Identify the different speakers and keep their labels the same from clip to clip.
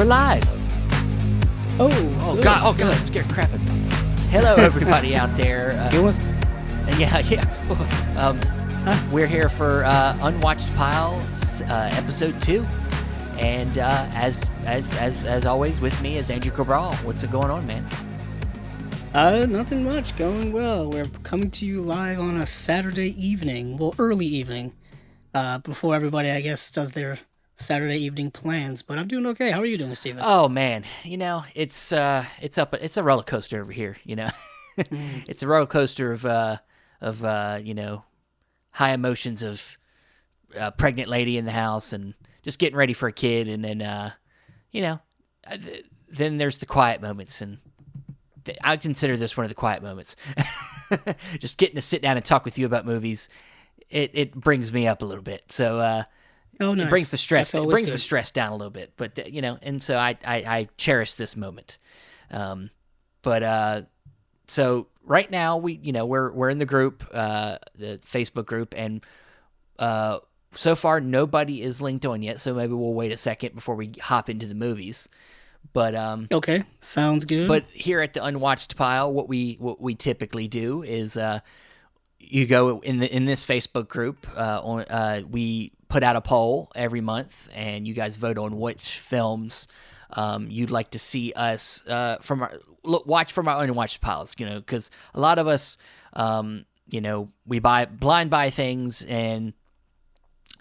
Speaker 1: We're live.
Speaker 2: Oh
Speaker 1: good. God! Oh God! It scared crap out of me. Hello, everybody out there. We're here for Unwatched Pile, episode 2, and as always, with me is Andrew Cabral. What's going on, man?
Speaker 2: Nothing much. Going well. We're coming to you live on a Saturday evening, well, early evening, before everybody, I guess, does their Saturday evening plans. But I'm doing okay. How are you doing, Steven?
Speaker 1: Oh man, it's a roller coaster over here. It's a roller coaster of high emotions of a pregnant lady in the house and just getting ready for a kid, and then then there's the quiet moments, and I consider this one of the quiet moments. Just getting to sit down and talk with you about movies, it brings me up a little bit. So
Speaker 2: nice.
Speaker 1: It brings the stress. It brings
Speaker 2: good.
Speaker 1: the stress down a little bit. But and so I cherish this moment. So right now we're in the group, the Facebook group, and so far nobody is linked on yet. So maybe we'll wait a second before we hop into the movies. But
Speaker 2: okay, sounds good.
Speaker 1: But here at the Unwatched Pile, what we typically do is you go in this Facebook group. We put out a poll every month, and you guys vote on which films you'd like to see us watch from our Unwatched Piles. Because a lot of us, we blind buy things, and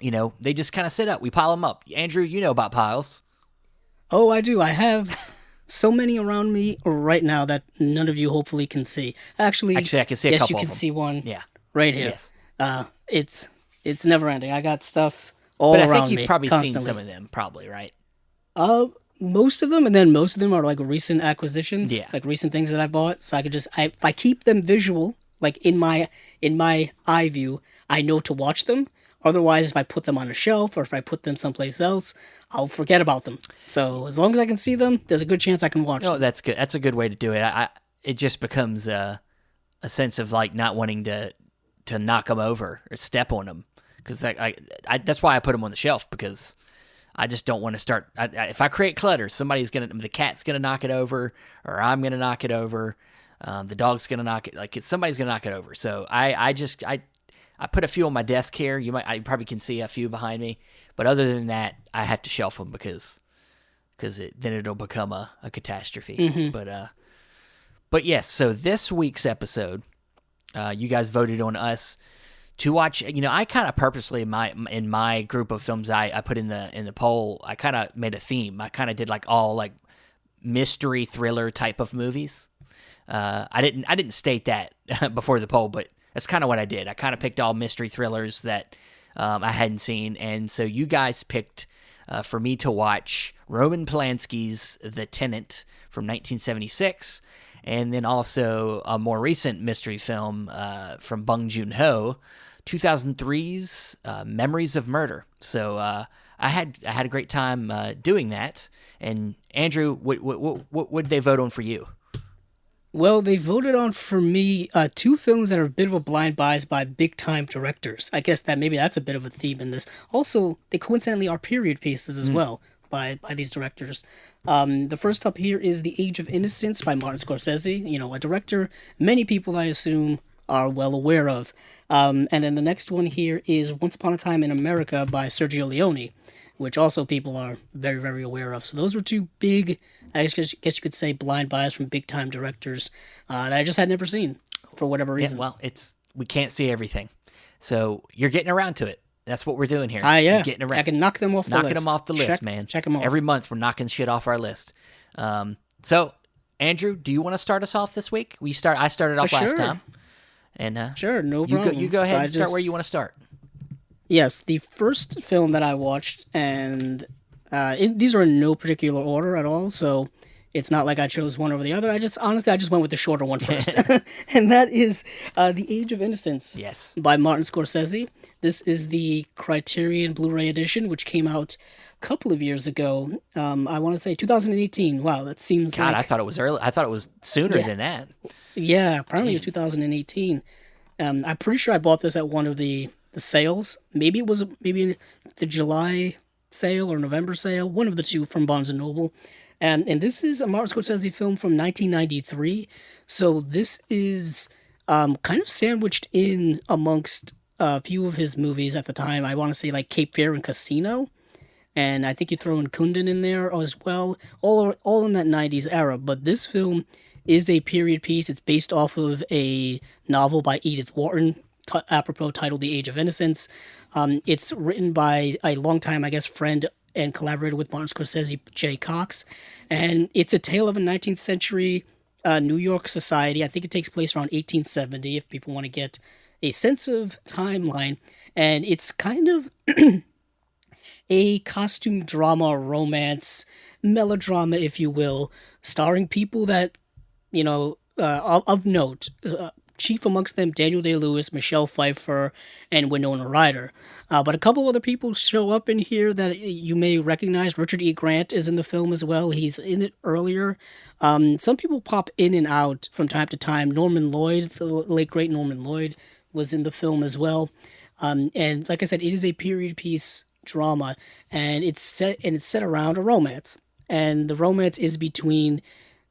Speaker 1: they just kind of sit up. We pile them up. Andrew, you know about piles.
Speaker 2: Oh, I do. I have so many around me right now that none of you hopefully can see. Actually,
Speaker 1: I can see a couple of them.
Speaker 2: Yes, you can see one.
Speaker 1: Yeah.
Speaker 2: Right here.
Speaker 1: Yes.
Speaker 2: It's never ending. I got stuff all around me.
Speaker 1: But I think you've probably
Speaker 2: constantly
Speaker 1: seen some of them, probably, right?
Speaker 2: Most of them, and then most of them are like recent acquisitions, like recent things that I bought. So I could if I keep them visual, like in my eye view, I know to watch them. Otherwise, if I put them on a shelf or if I put them someplace else, I'll forget about them. So as long as I can see them, there's a good chance I can watch them.
Speaker 1: Oh, that's good. That's a good way to do it. It just becomes a sense of like not wanting to knock them over or step on them, because that's why I put them on the shelf, because I just don't want to start. If I create clutter, the cat's gonna knock it over, or I'm gonna knock it over. The dog's gonna knock it. Somebody's gonna knock it over. So I put a few on my desk here. I probably can see a few behind me, but other than that, I have to shelf them because then it'll become a catastrophe.
Speaker 2: Mm-hmm.
Speaker 1: But yes. So this week's episode, you guys voted on us to watch. I kind of purposely in my group of films I put in the poll, I kind of made a theme. I kind of did like all like mystery thriller type of movies. I didn't state that before the poll, but that's kind of what I did. I kind of picked all mystery thrillers that I hadn't seen, and so you guys picked for me to watch Roman Polanski's The Tenant from 1976, and then also a more recent mystery film from Bong Joon 2003's Memories of Murder. So I had a great time doing that. And Andrew, what would they vote on for you?
Speaker 2: Well, they voted on for me 2 films that are a bit of a blind buys by big-time directors. I guess that's a bit of a theme in this. Also, they coincidentally are period pieces as well by these directors. The first up here is The Age of Innocence by Martin Scorsese, a director many people, I assume, are well aware of. And then the next one here is Once Upon a Time in America by Sergio Leone, which also people are very, very aware of. So those were 2 big, I guess you could say, blind buys from big-time directors that I just had never seen for whatever reason.
Speaker 1: Yeah, well, we can't see everything. So you're getting around to it. That's what we're doing here.
Speaker 2: Yeah.
Speaker 1: You're getting around.
Speaker 2: I can knock them off the list.
Speaker 1: Knocking them off the list, man.
Speaker 2: Check them off.
Speaker 1: Every month we're knocking shit off our list. So, Andrew, do you want to start us off this week? I started off last time. And
Speaker 2: sure, no problem.
Speaker 1: You go ahead and start where you want to start.
Speaker 2: Yes, the first film that I watched, and these are in no particular order at all, so it's not like I chose one over the other. I just went with the shorter one first. And that is The Age of Innocence by Martin Scorsese. This is the Criterion Blu-ray edition, which came out a couple of years ago. I want to say 2018. Wow, that seems
Speaker 1: God, I thought it was early. I thought it was sooner than that.
Speaker 2: Yeah, apparently 2018. I'm pretty sure I bought this at one of the sales. Maybe it was the July sale or November sale, one of the two from Barnes and Noble. And this is a Martin Scorsese film from 1993. So this is kind of sandwiched in amongst a few of his movies at the time. I want to say like Cape Fear and Casino. And I think you throw in Kundun in there as well, all in that 90s era. But this film is a period piece. It's based off of a novel by Edith Wharton, apropos titled The Age of Innocence. It's written by a longtime, I guess, friend and collaborator with Martin Scorsese, Jay Cox. And it's a tale of a 19th century New York society. I think it takes place around 1870, if people want to get a sense of timeline. And it's kind of a costume drama, romance, melodrama, if you will, starring people that, of note. Chief amongst them, Daniel Day-Lewis, Michelle Pfeiffer, and Winona Ryder. But a couple other people show up in here that you may recognize. Richard E. Grant is in the film as well. He's in it earlier. Some people pop in and out from time to time. Norman Lloyd, the late great Norman Lloyd, was in the film as well. And like I said, it is a period piece drama, and it's set around a romance. And the romance is between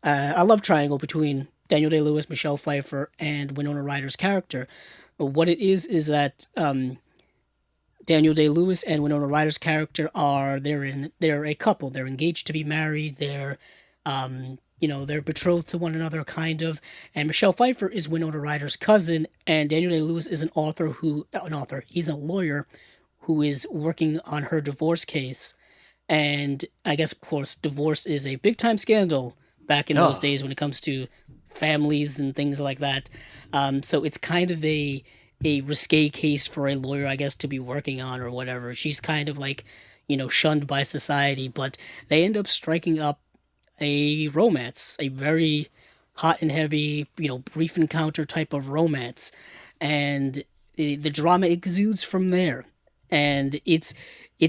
Speaker 2: a love triangle between Daniel Day-Lewis, Michelle Pfeiffer, and Winona Ryder's character. What it is that Daniel Day-Lewis and Winona Ryder's character they're a couple. They're engaged to be married. They're betrothed to one another, kind of. And Michelle Pfeiffer is Winona Ryder's cousin, and Daniel Day-Lewis is he's a lawyer who is working on her divorce case. And I guess, of course, divorce is a big-time scandal back in those days when it comes to families and things like that. So it's kind of a risque case for a lawyer, I guess, to be working on or whatever. She's kind of like, shunned by society, but they end up striking up a romance, a very hot and heavy, brief encounter type of romance. And the drama exudes from there. And it's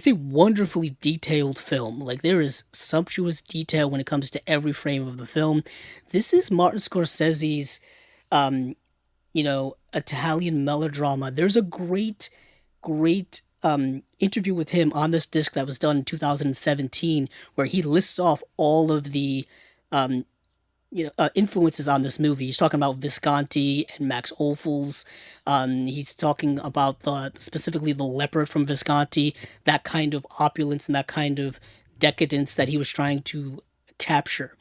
Speaker 2: a wonderfully detailed film. Like, there is sumptuous detail when it comes to every frame of the film. This is Martin Scorsese's, Italian melodrama. There's a great interview with him on this disc that was done in 2017, where he lists off all of the influences on this movie. He's talking about Visconti and Max Ophuls. He's talking about specifically the leopard from Visconti, that kind of opulence and that kind of decadence that he was trying to capture.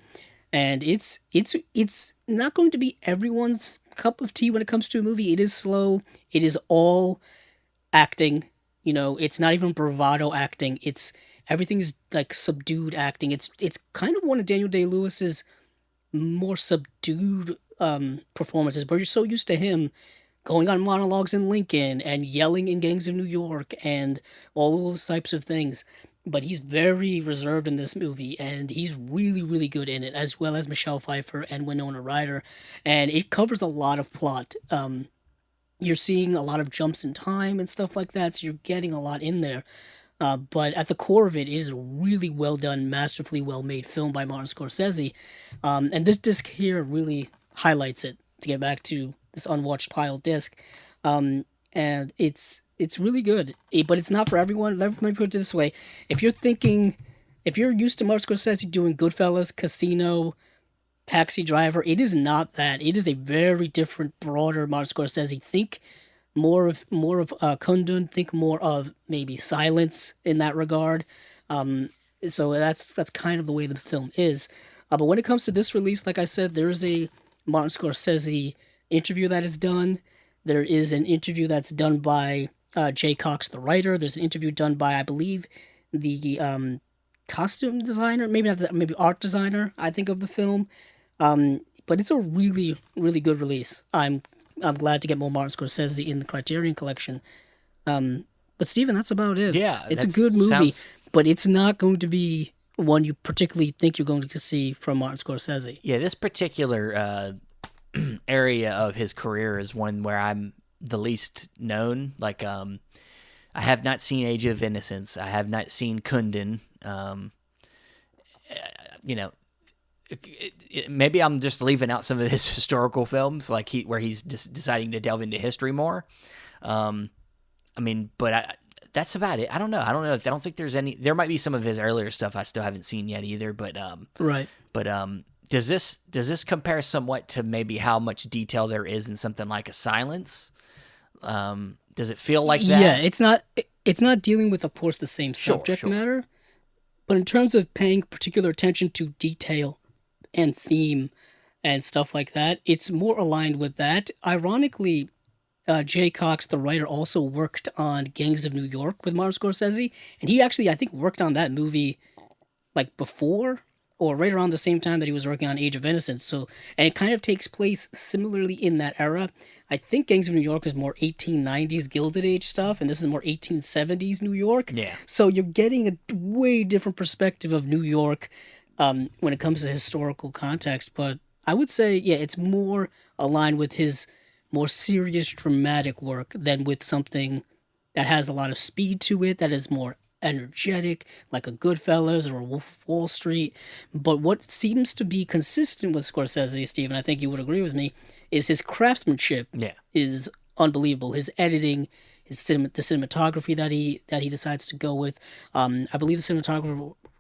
Speaker 2: And it's not going to be everyone's cup of tea when it comes to a movie. It is slow. It is all acting. It's not even bravado acting. Everything is like subdued acting. It's kind of one of Daniel Day-Lewis's more subdued performances, but you're so used to him going on monologues in Lincoln and yelling in Gangs of New York and all those types of things. But he's very reserved in this movie, and he's really, really good in it, as well as Michelle Pfeiffer and Winona Ryder. And it covers a lot of plot. You're seeing a lot of jumps in time and stuff like that, so you're getting a lot in there. But at the core of it is a really well done, masterfully well made film by Martin Scorsese. And this disc here really highlights it, to get back to this Unwatched Pile disc. And it's really good, but it's not for everyone. Let me put it this way. If you're used to Martin Scorsese doing Goodfellas, Casino, Taxi Driver, it is not that. It is a very different, broader Martin Scorsese. Think more of Kundun, think more of maybe Silence in that regard. So that's kind of the way the film is. But when it comes to this release, like I said, there is a Martin Scorsese interview that is done. There is an interview that's done by Jay Cox, the writer. There's an interview done by, I believe, the costume designer, maybe art designer, I think, of the film. But it's a really, really good release. I'm glad to get more Martin Scorsese in the Criterion Collection. But Steven, that's about it.
Speaker 1: Yeah,
Speaker 2: it's a good movie, but it's not going to be one you particularly think you're going to see from Martin Scorsese.
Speaker 1: Yeah, this particular area of his career is one where I'm the least known. Like, I have not seen Age of Innocence. I have not seen Kundun. Maybe I'm just leaving out some of his historical films, where he's just deciding to delve into history more. that's about it. I don't know. I don't think there's any. There might be some of his earlier stuff I still haven't seen yet either. But
Speaker 2: Right.
Speaker 1: But does this compare somewhat to maybe how much detail there is in something like a Silence? Does it feel like that?
Speaker 2: Yeah, it's not dealing with, of course, the same subject matter, but in terms of paying particular attention to detail and theme and stuff like that, it's more aligned with that. Ironically, Jay Cox, the writer, also worked on Gangs of New York with Martin Scorsese, and he actually, I think, worked on that movie like before or right around the same time that he was working on Age of Innocence. So, and it kind of takes place similarly in that era. I think Gangs of New York is more 1890s Gilded Age stuff, and this is more 1870s New York.
Speaker 1: Yeah.
Speaker 2: So you're getting a way different perspective of New York when it comes to historical context. But I would say, yeah, it's more aligned with his more serious, dramatic work than with something that has a lot of speed to it, that is more energetic, like a Goodfellas or a Wolf of Wall Street. But what seems to be consistent with Scorsese, Steve, and I think you would agree with me, is his craftsmanship is unbelievable. His editing, the cinematography that he decides to go with. I believe the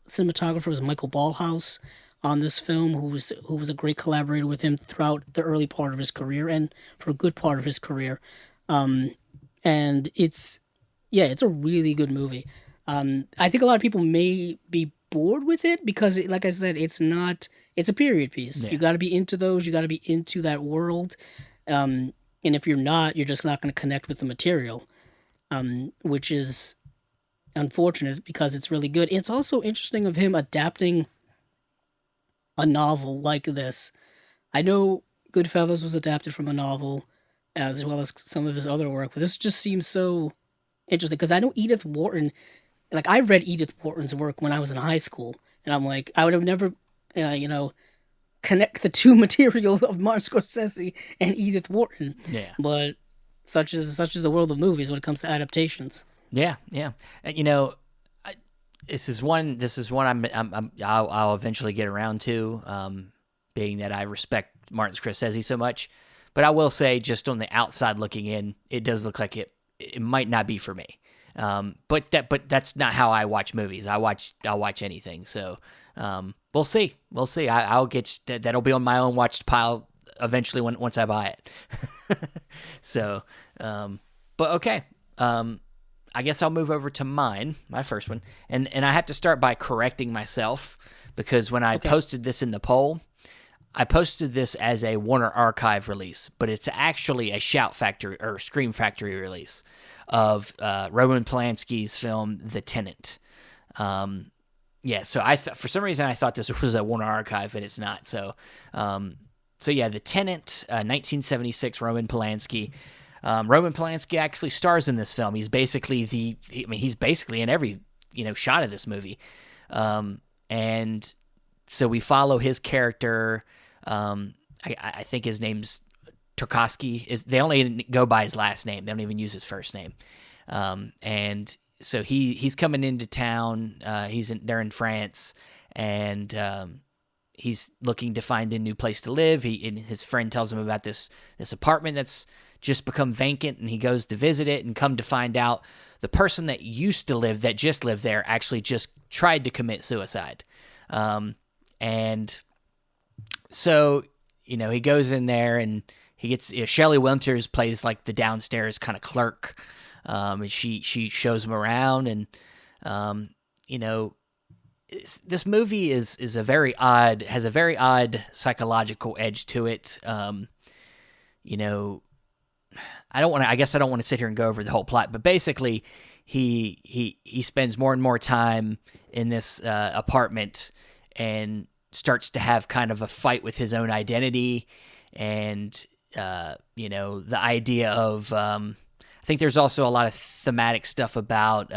Speaker 2: cinematographer was Michael Ballhaus on this film, who was a great collaborator with him throughout the early part of his career and for a good part of his career. And it's a really good movie. I think a lot of people may be bored with it because, like I said, it's a period piece.
Speaker 1: Yeah.
Speaker 2: You got to be into those. You got to be into that world. And if you're not, you're just not going to connect with the material, which is unfortunate because it's really good. It's also interesting of him adapting a novel like this. I know Goodfellas was adapted from a novel as well as some of his other work, but this just seems so interesting because I know Edith Wharton. Like, I read Edith Wharton's work when I was in high school, and I'm like, I would have never, connect the two materials of Martin Scorsese and Edith Wharton.
Speaker 1: Yeah.
Speaker 2: But such is the world of movies when it comes to adaptations.
Speaker 1: Yeah, yeah. And, this is one I'll eventually get around to, being that I respect Martin Scorsese so much. But I will say, just on the outside looking in, it does look like it might not be for me. But that's not how I watch movies. I'll watch anything. So, we'll see. I'll get that'll be on my Unwatched Pile eventually once I buy it. So, but okay. I guess I'll move over to my first one. And I have to start by correcting myself because when I posted this in the poll, I posted this as a Warner Archive release, but it's actually a Shout Factory or Scream Factory release of Roman Polanski's film The Tenant. So for some reason I thought this was a Warner Archive, and it's not. So The Tenant, 1976, Roman Polanski. Roman Polanski actually stars in this film. He's basically he's basically in every shot of this movie, and so we follow his character. I think his name's Tarkovsky. They only go by his last name. They don't even use his first name. And so he's coming into town. They're in France, and he's looking to find a new place to live. And his friend tells him about this apartment that's just become vacant, and he goes to visit it, and come to find out the person that just lived there actually just tried to commit suicide. And so, he goes in there, and he gets Shelley Winters plays like the downstairs kind of clerk, and she shows him around, and this movie has a very odd psychological edge to it. I don't want to sit here and go over the whole plot, but basically he spends more and more time in this apartment and starts to have kind of a fight with his own identity, and the idea of I think there's also a lot of thematic stuff about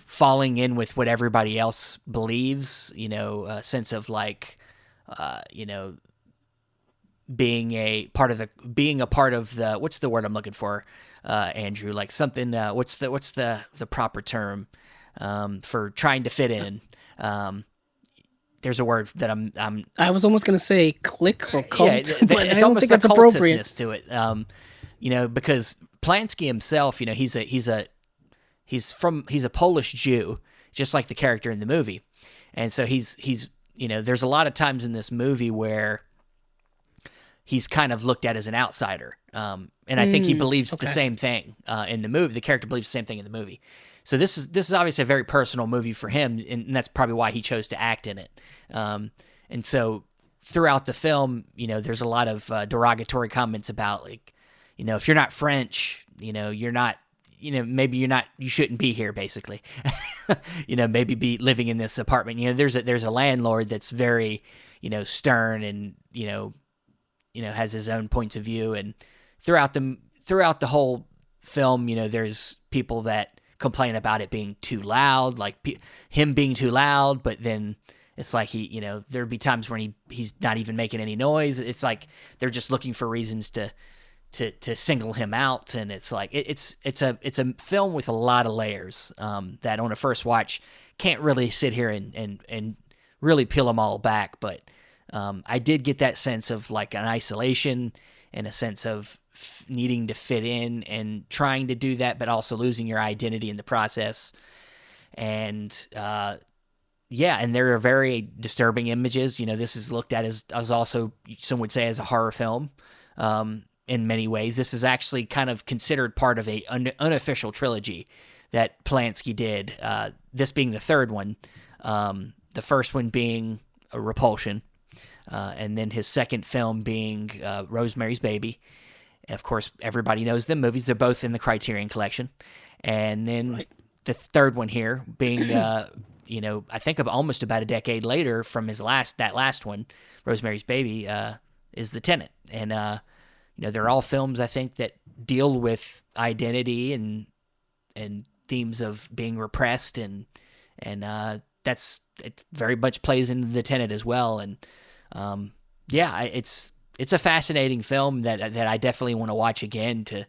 Speaker 1: falling in with what everybody else believes, a sense of like being a part of the what's the word I'm looking for, Andrew, like something what's the proper term for trying to fit in. There's a word that
Speaker 2: I was almost going to say clique or cult, but I don't think that's
Speaker 1: appropriate to it. Because Polanski himself, he's he's a Polish Jew, just like the character in the movie. And so he's there's a lot of times in this movie where he's kind of looked at as an outsider. And I think he believes the same thing in the movie. The character believes the same thing in the movie. So this is obviously a very personal movie for him, and that's probably why he chose to act in it. And so throughout the film, there's a lot of derogatory comments about, like, if you're not French, you're not, maybe you shouldn't be here, basically. Maybe be living in this apartment. There's a landlord that's very, stern and, has his own points of view. And throughout the whole film, there's people that complain about it being too loud, like him being too loud, but then it's like there'd be times when he's not even making any noise. It's like they're just looking for reasons to single him out, and it's like it's a film with a lot of layers that on a first watch can't really sit here and really peel them all back. But I did get that sense of like an isolation and a sense of needing to fit in and trying to do that, but also losing your identity in the process. And and there are very disturbing images. This is looked at as also, some would say, as a horror film. In many ways, this is actually kind of considered part of a unofficial trilogy that Polanski did. This being the third one, the first one being a Repulsion, and then his second film being Rosemary's Baby. And of course, everybody knows them movies. They're both in the Criterion Collection. And then the third one here being, I think almost about a decade later from that last one, Rosemary's Baby, is the Tenant. And they're all films, I think, that deal with identity and themes of being repressed, and it very much plays into the Tenant as well. And it's a fascinating film that I definitely want to watch again to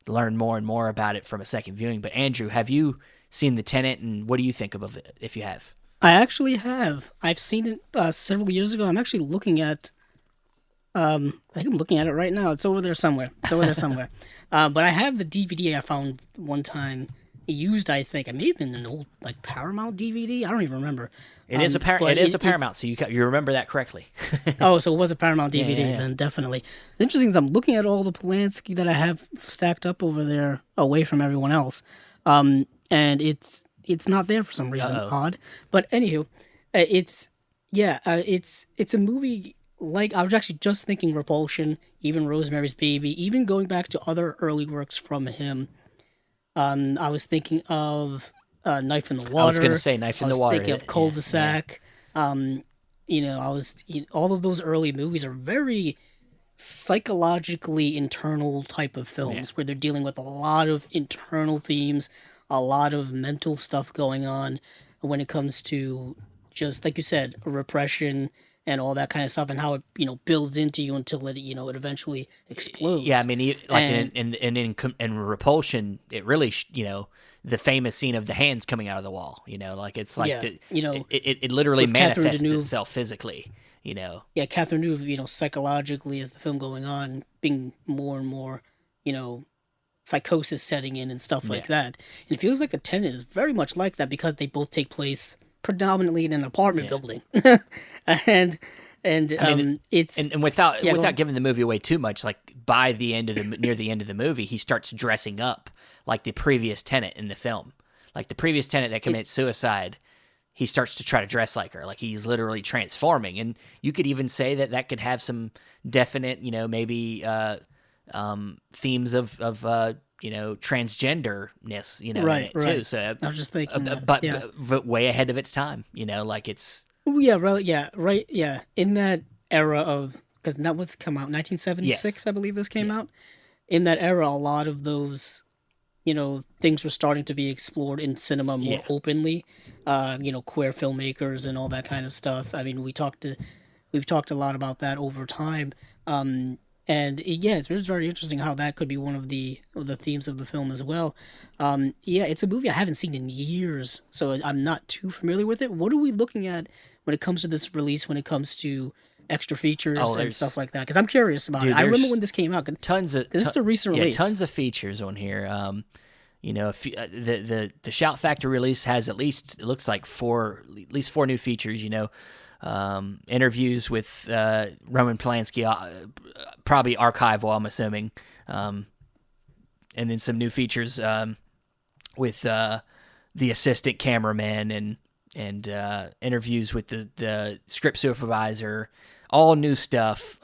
Speaker 1: learn more and more about it from a second viewing. But Andrew, have you seen the Tenant, and what do you think of it if you have?
Speaker 2: I actually have. I've seen it several years ago. I'm actually looking at. I think I'm looking at it right now. It's over there somewhere. But I have the DVD I found one time used. I think it may have been an old like Paramount DVD. I don't even remember.
Speaker 1: It is a Paramount, so you remember that correctly.
Speaker 2: Oh, so it was a Paramount DVD then, definitely. The interesting is I'm looking at all the Polanski that I have stacked up over there away from everyone else, and it's not there for some reason. Odd, but anywho, it's a movie. Like, I was actually just thinking Repulsion, even Rosemary's Baby, even going back to other early works from him. I was thinking of Knife in the Water.
Speaker 1: I was going to say Knife in the Water.
Speaker 2: I was thinking of Cul-de-sac. All of those early movies are very psychologically internal type of films where they're dealing with a lot of internal themes, a lot of mental stuff going on when it comes to, just like you said, repression and all that kind of stuff, and how it builds into you until it it eventually explodes.
Speaker 1: Yeah, I mean, in Repulsion, it really the famous scene of the hands coming out of the wall. It's like it literally manifests itself physically.
Speaker 2: Yeah, Catherine Deneuve, psychologically as the film going on, being more and more, psychosis setting in and stuff like that. And it feels like The Tenant is very much like that because they both take place predominantly in an apartment building, and without giving the movie away too much, like by the end of near the end of the movie, he starts dressing up like the previous tenant in the film, like the previous tenant that committed suicide. He starts to try to dress like her, like he's literally transforming, and you could even say that could have some definite, maybe themes of transgenderness, right.
Speaker 1: too. So
Speaker 2: I was just thinking,
Speaker 1: but way ahead of its time, like it's.
Speaker 2: In that era of, because that was come out 1976, I believe this came out. In that era, a lot of those, things were starting to be explored in cinema more openly. Queer filmmakers and all that kind of stuff. I mean, we've talked a lot about that over time. And it's very interesting how that could be one of the themes of the film as well. It's a movie I haven't seen in years, so I'm not too familiar with it. What are we looking at when it comes to this release, when it comes to extra features and stuff like that? Because I'm curious about it. I remember when this came out.
Speaker 1: This
Speaker 2: is a recent release.
Speaker 1: Tons of features on here. You know, the Shout Factory release has at least, it looks like at least four new features. You know, interviews with Roman Polanski, probably archival, I'm assuming, and then some new features with the assistant cameraman and interviews with the script supervisor, all new stuff.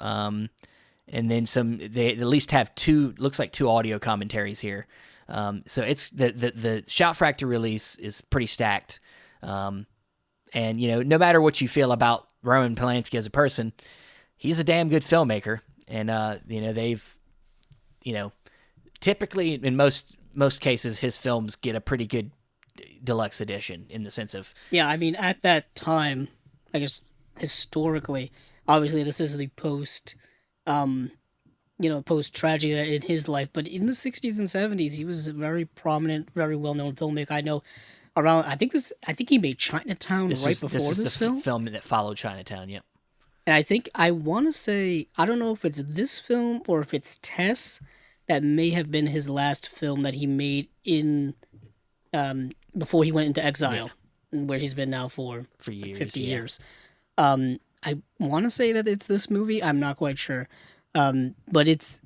Speaker 1: And then some. They at least have two audio commentaries here. So it's the Shout Factory release is pretty stacked. And you know, no matter what you feel about Roman Polanski as a person, he's a damn good filmmaker. And you know, they've, you know, typically in most cases his films get a pretty good deluxe edition in the sense of,
Speaker 2: yeah, I mean, at that time, I guess historically, obviously this is the post post tragedy in his life, but in the 60s and 70s he was a very prominent, very well-known filmmaker. I know I think he made Chinatown before this film.
Speaker 1: Film that followed Chinatown, yep.
Speaker 2: And I want to say, I don't know if it's this film or if it's Tess, that may have been his last film that he made in before he went into exile, where he's been now for
Speaker 1: years,
Speaker 2: 50 years. I want to say that it's this movie. I'm not quite sure, but it's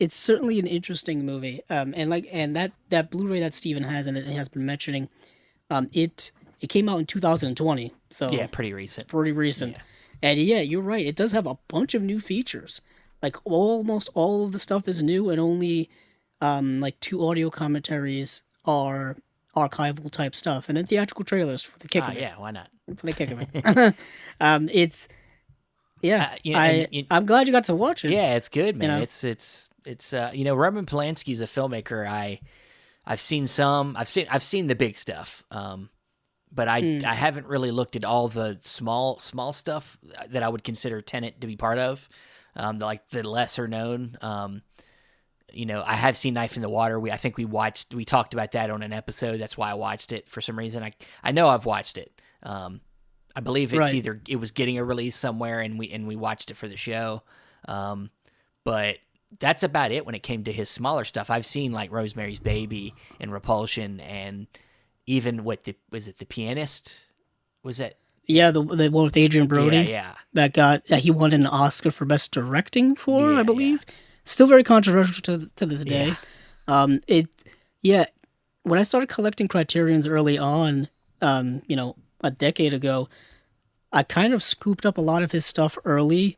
Speaker 2: certainly an interesting movie. And that Blu-ray that Steven has and it has been mentioning, it came out in 2020, so
Speaker 1: yeah, pretty recent.
Speaker 2: It's pretty recent. Yeah. And yeah, you're right. It does have a bunch of new features. Like almost all of the stuff is new, and only like 2 audio commentaries are archival type stuff, and then theatrical trailers for the kick of it.
Speaker 1: Yeah, why not?
Speaker 2: For the kick of it. It's I'm glad you got to watch it.
Speaker 1: Yeah, it's good, man.
Speaker 2: You know?
Speaker 1: It's you know, Roman Polanski's a filmmaker. I've seen the big stuff. But I haven't really looked at all the small stuff that I would consider Tenant to be part of, like the lesser known. You know, I have seen Knife in the Water. I think we talked about that on an episode. That's why I watched it for some reason. I know I've watched it. I believe it's either it was getting a release somewhere and we watched it for the show. But that's about it when it came to his smaller stuff. I've seen like Rosemary's Baby and Repulsion and even was it The Pianist? Was that?
Speaker 2: Yeah, the one with Adrian Brody.
Speaker 1: Yeah.
Speaker 2: That he won an Oscar for Best Directing for, I believe. Yeah. Still very controversial to this day. Yeah. When I started collecting Criterions early on, a decade ago, I kind of scooped up a lot of his stuff early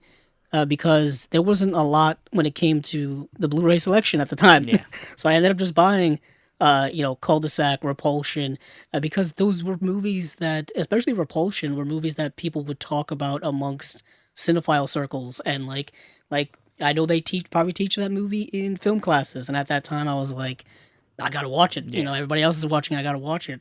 Speaker 2: because there wasn't a lot when it came to the Blu-ray selection at the time. Yeah. So I ended up just buying Cul-de-sac, Repulsion, because those were movies that, especially Repulsion, were movies that people would talk about amongst cinephile circles, and like I know they probably teach that movie in film classes, and at that time I was like, I gotta watch it. Yeah. You know, everybody else is watching, I gotta watch it.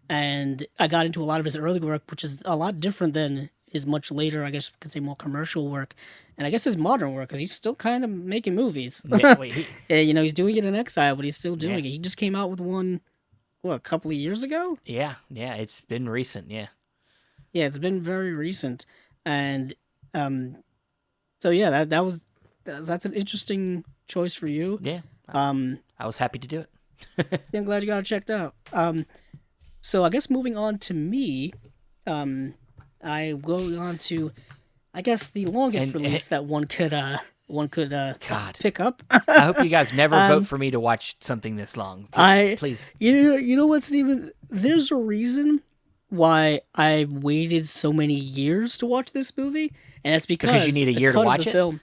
Speaker 2: And I got into a lot of his early work, which is a lot different than his much later, I guess you could say, more commercial work, and I guess his modern work, because he's still kind of making movies. Yeah, he's doing it in exile, but he's still doing it. He just came out with one, a couple of years ago?
Speaker 1: Yeah, it's been recent, yeah.
Speaker 2: Yeah, it's been very recent, and so yeah, that's an interesting choice for you.
Speaker 1: Yeah, I was happy to do it.
Speaker 2: I'm glad you got it checked out. So I guess moving on to me, I go on to, I guess, the longest release that one could pick up.
Speaker 1: I hope you guys never vote for me to watch something this long. Please.
Speaker 2: You know what, Steven? There's a reason why I waited so many years to watch this movie, and it's because
Speaker 1: you need a year to watch it.
Speaker 2: Film,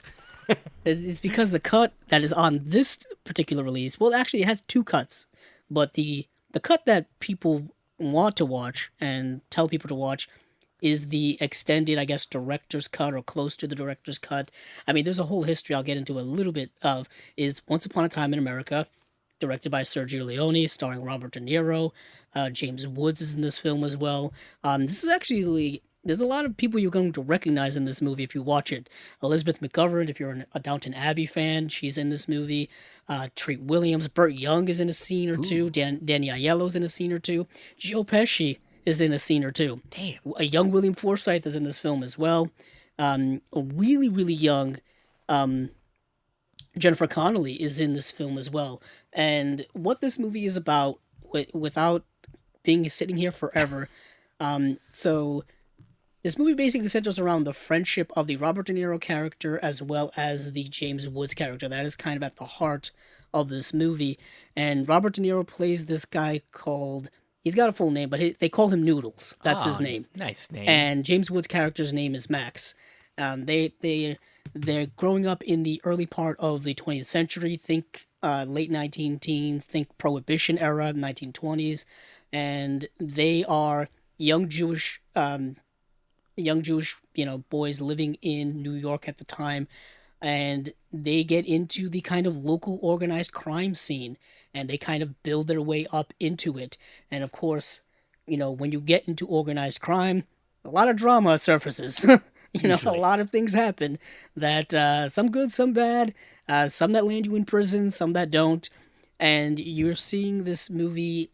Speaker 2: it's because the cut that is on this particular release, well, actually, it has 2 cuts, but the cut that people want to watch and tell people to watch is the extended, I guess, director's cut, or close to the director's cut. I mean, there's a whole history I'll get into a little bit of, is Once Upon a Time in America, directed by Sergio Leone, starring Robert De Niro. James Woods is in this film as well. This is actually, there's a lot of people you're going to recognize in this movie if you watch it. Elizabeth McGovern, if you're a Downton Abbey fan, she's in this movie. Treat Williams, Burt Young is in a scene or two. Danny Aiello's in a scene or two. Joe Pesci is in a scene or two.
Speaker 1: Damn.
Speaker 2: A young William Forsythe is in this film as well. A really, really young Jennifer Connelly is in this film as well. And what this movie is about, without being sitting here forever, so this movie basically centers around the friendship of the Robert De Niro character as well as the James Woods character. That is kind of at the heart of this movie. And Robert De Niro plays this guy called, he's got a full name, but they call him Noodles. That's his
Speaker 1: Oh,
Speaker 2: name.
Speaker 1: nice name.
Speaker 2: And James Woods' character's name is Max. They're growing up in the early part of the 20th century. Think late 19 teens. Think Prohibition era, 1920s, and they are young Jewish, boys living in New York at the time, and they get into the kind of local organized crime scene, and they kind of build their way up into it. And of course, when you get into organized crime, a lot of drama surfaces. A
Speaker 1: Usually.
Speaker 2: lot of things happen that some good, some bad, some that land you in prison, some that don't. And you're seeing this movie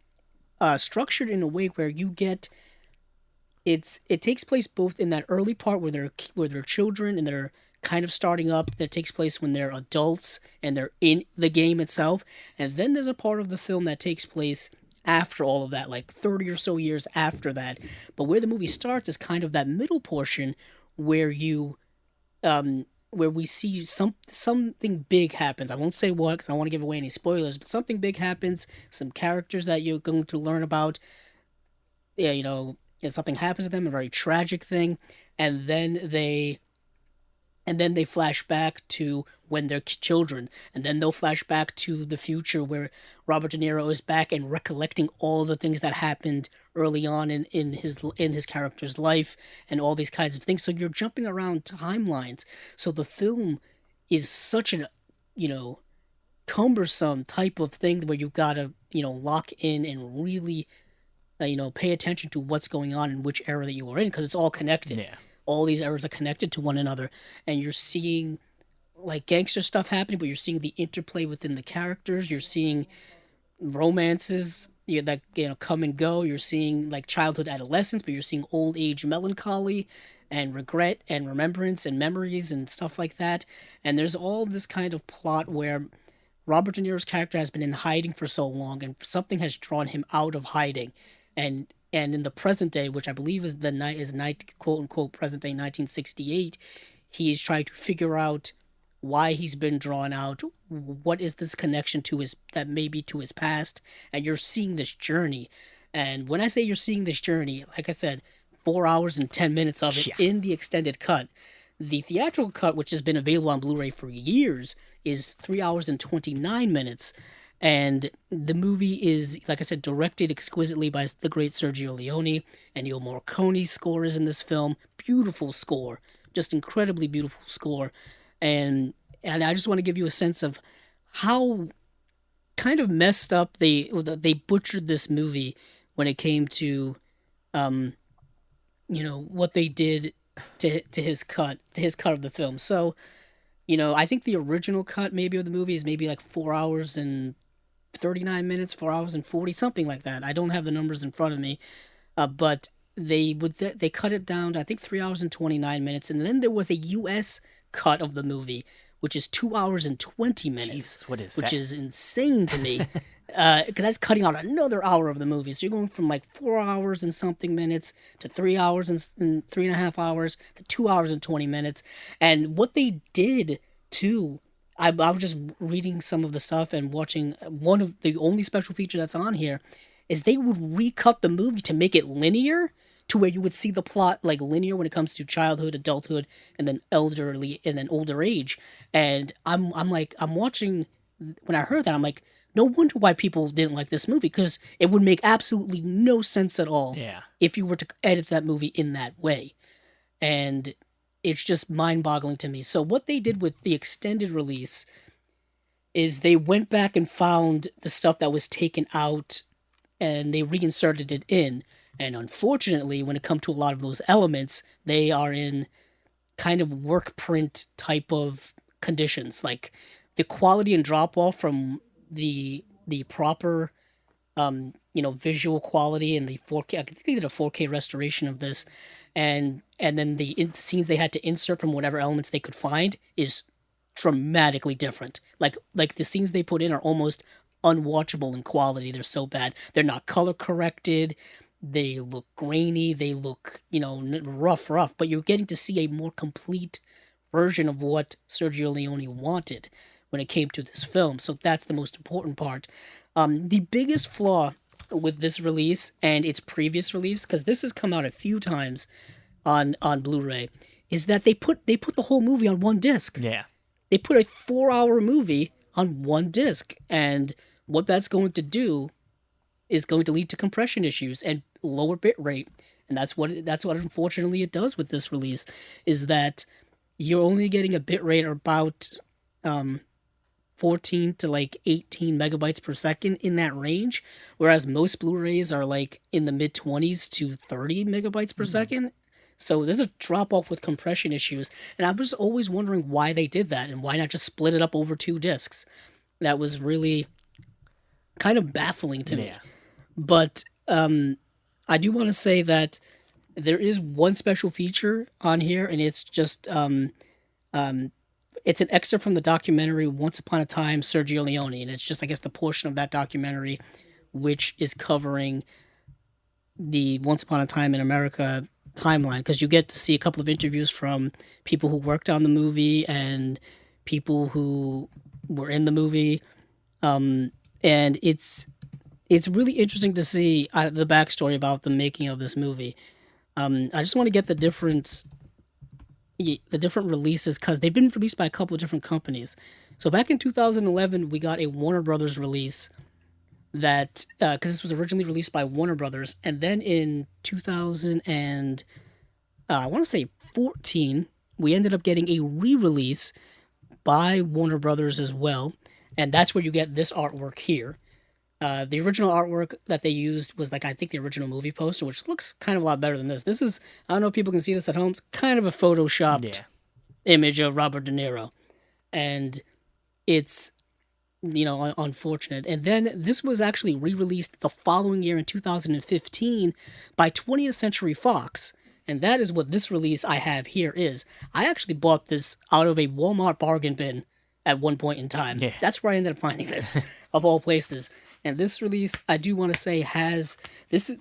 Speaker 2: structured in a way where you get it takes place both in that early part where they're children and they're kind of starting up, that takes place when they're adults and they're in the game itself, and then there's a part of the film that takes place after all of that, like 30 or so years after that. But where the movie starts is kind of that middle portion where where we see something big happens. I won't say what because I don't want to give away any spoilers, but something big happens. Some characters that you're going to learn about. Yeah, and something happens to them, a very tragic thing, and then they flash back to when they're children, and then they'll flash back to the future where Robert De Niro is back and recollecting all the things that happened early on in his character's life and all these kinds of things. So you're jumping around timelines. So the film is such an cumbersome type of thing where you gotta lock in and really pay attention to what's going on in which era that you are in, because it's all connected.
Speaker 1: Yeah.
Speaker 2: All these eras are connected to one another, and you're seeing like gangster stuff happening, but you're seeing the interplay within the characters. You're seeing romances that come and go. You're seeing like childhood, adolescence, but you're seeing old age melancholy and regret and remembrance and memories and stuff like that. And there's all this kind of plot where Robert De Niro's character has been in hiding for so long, and something has drawn him out of hiding, and in the present day, which I believe is quote unquote present day 1968, he is trying to figure out why he's been drawn out. What is this connection to his past? And you're seeing this journey. And when I say you're seeing this journey, like I said, 4 hours and 10 minutes of it in the extended cut. The theatrical cut, which has been available on Blu-ray for years, is 3 hours and 29 minutes. And the movie is, like I said, directed exquisitely by the great Sergio Leone. And Ennio Morricone's score is in this film. Beautiful score. Just incredibly beautiful score. And I just want to give you a sense of how kind of messed up they butchered this movie when it came to, what they did to his cut of the film. So, I think the original cut maybe of the movie is maybe like 4 hours and 39 minutes, 4 hours and 40, something like that. I don't have the numbers in front of me, but they cut it down to I think 3 hours and 29 minutes, and then there was a U.S. cut of the movie, which is 2 hours and 20 minutes.
Speaker 1: Jesus, what is
Speaker 2: which
Speaker 1: that?
Speaker 2: is insane to me, because that's cutting out another hour of the movie. So you're going from like 4 hours and something minutes to 3 hours and 3.5 hours to 2 hours and 20 minutes. And what they did too, I was just reading some of the stuff and watching one of the only special feature that's on here, is they would recut the movie to make it linear, to where you would see the plot like linear when it comes to childhood, adulthood, and then elderly, and then older age. And I'm watching, when I heard that, I'm like, no wonder why people didn't like this movie, because it would make absolutely no sense at all if you were to edit that movie in that way. And it's just mind-boggling to me. So what they did with the extended release is they went back and found the stuff that was taken out and they reinserted it in. And unfortunately, when it comes to a lot of those elements, they are in kind of work print type of conditions. Like the quality and drop off from the proper visual quality and the 4K. I think they did a 4K restoration of this, and then the scenes they had to insert from whatever elements they could find is dramatically different. Like the scenes they put in are almost unwatchable in quality. They're so bad. They're not color corrected. They look grainy. They look, rough. But you're getting to see a more complete version of what Sergio Leone wanted when it came to this film. So that's the most important part. The biggest flaw with this release and its previous release, because this has come out a few times on Blu-ray, is that they put the whole movie on one disc.
Speaker 1: Yeah.
Speaker 2: They put a 4-hour movie on one disc, and what that's going to do is going to lead to compression issues and lower bit rate. And that's what unfortunately it does with this release, is that you're only getting a bit rate of about 14 to like 18 megabytes per second, in that range, whereas most Blu-rays are like in the mid 20s to 30 megabytes per second. So there's a drop off with compression issues, and I was always wondering why they did that and why not just split it up over 2 discs. That was really kind of baffling to me. But I do want to say that there is one special feature on here, and it's just it's an excerpt from the documentary Once Upon a Time, Sergio Leone, and it's just, I guess, the portion of that documentary which is covering the Once Upon a Time in America timeline, because you get to see a couple of interviews from people who worked on the movie and people who were in the movie, and it's really interesting to see the backstory about the making of this movie. I just want to get the different releases, because they've been released by a couple of different companies. So back in 2011, we got a Warner Brothers release that, because this was originally released by Warner Brothers, and then in 2000 and I want to say 14, we ended up getting a re-release by Warner Brothers as well, and that's where you get this artwork here. The original artwork that they used was, like, I think the original movie poster, which looks kind of a lot better than this. This is, I don't know if people can see this at home, it's kind of a photoshopped image of Robert De Niro. And it's, unfortunate. And then this was actually re-released the following year in 2015 by 20th Century Fox. And that is what this release I have here is. I actually bought this out of a Walmart bargain bin at one point in time. Yeah. That's where I ended up finding this, of all places. And this release, I do want to say,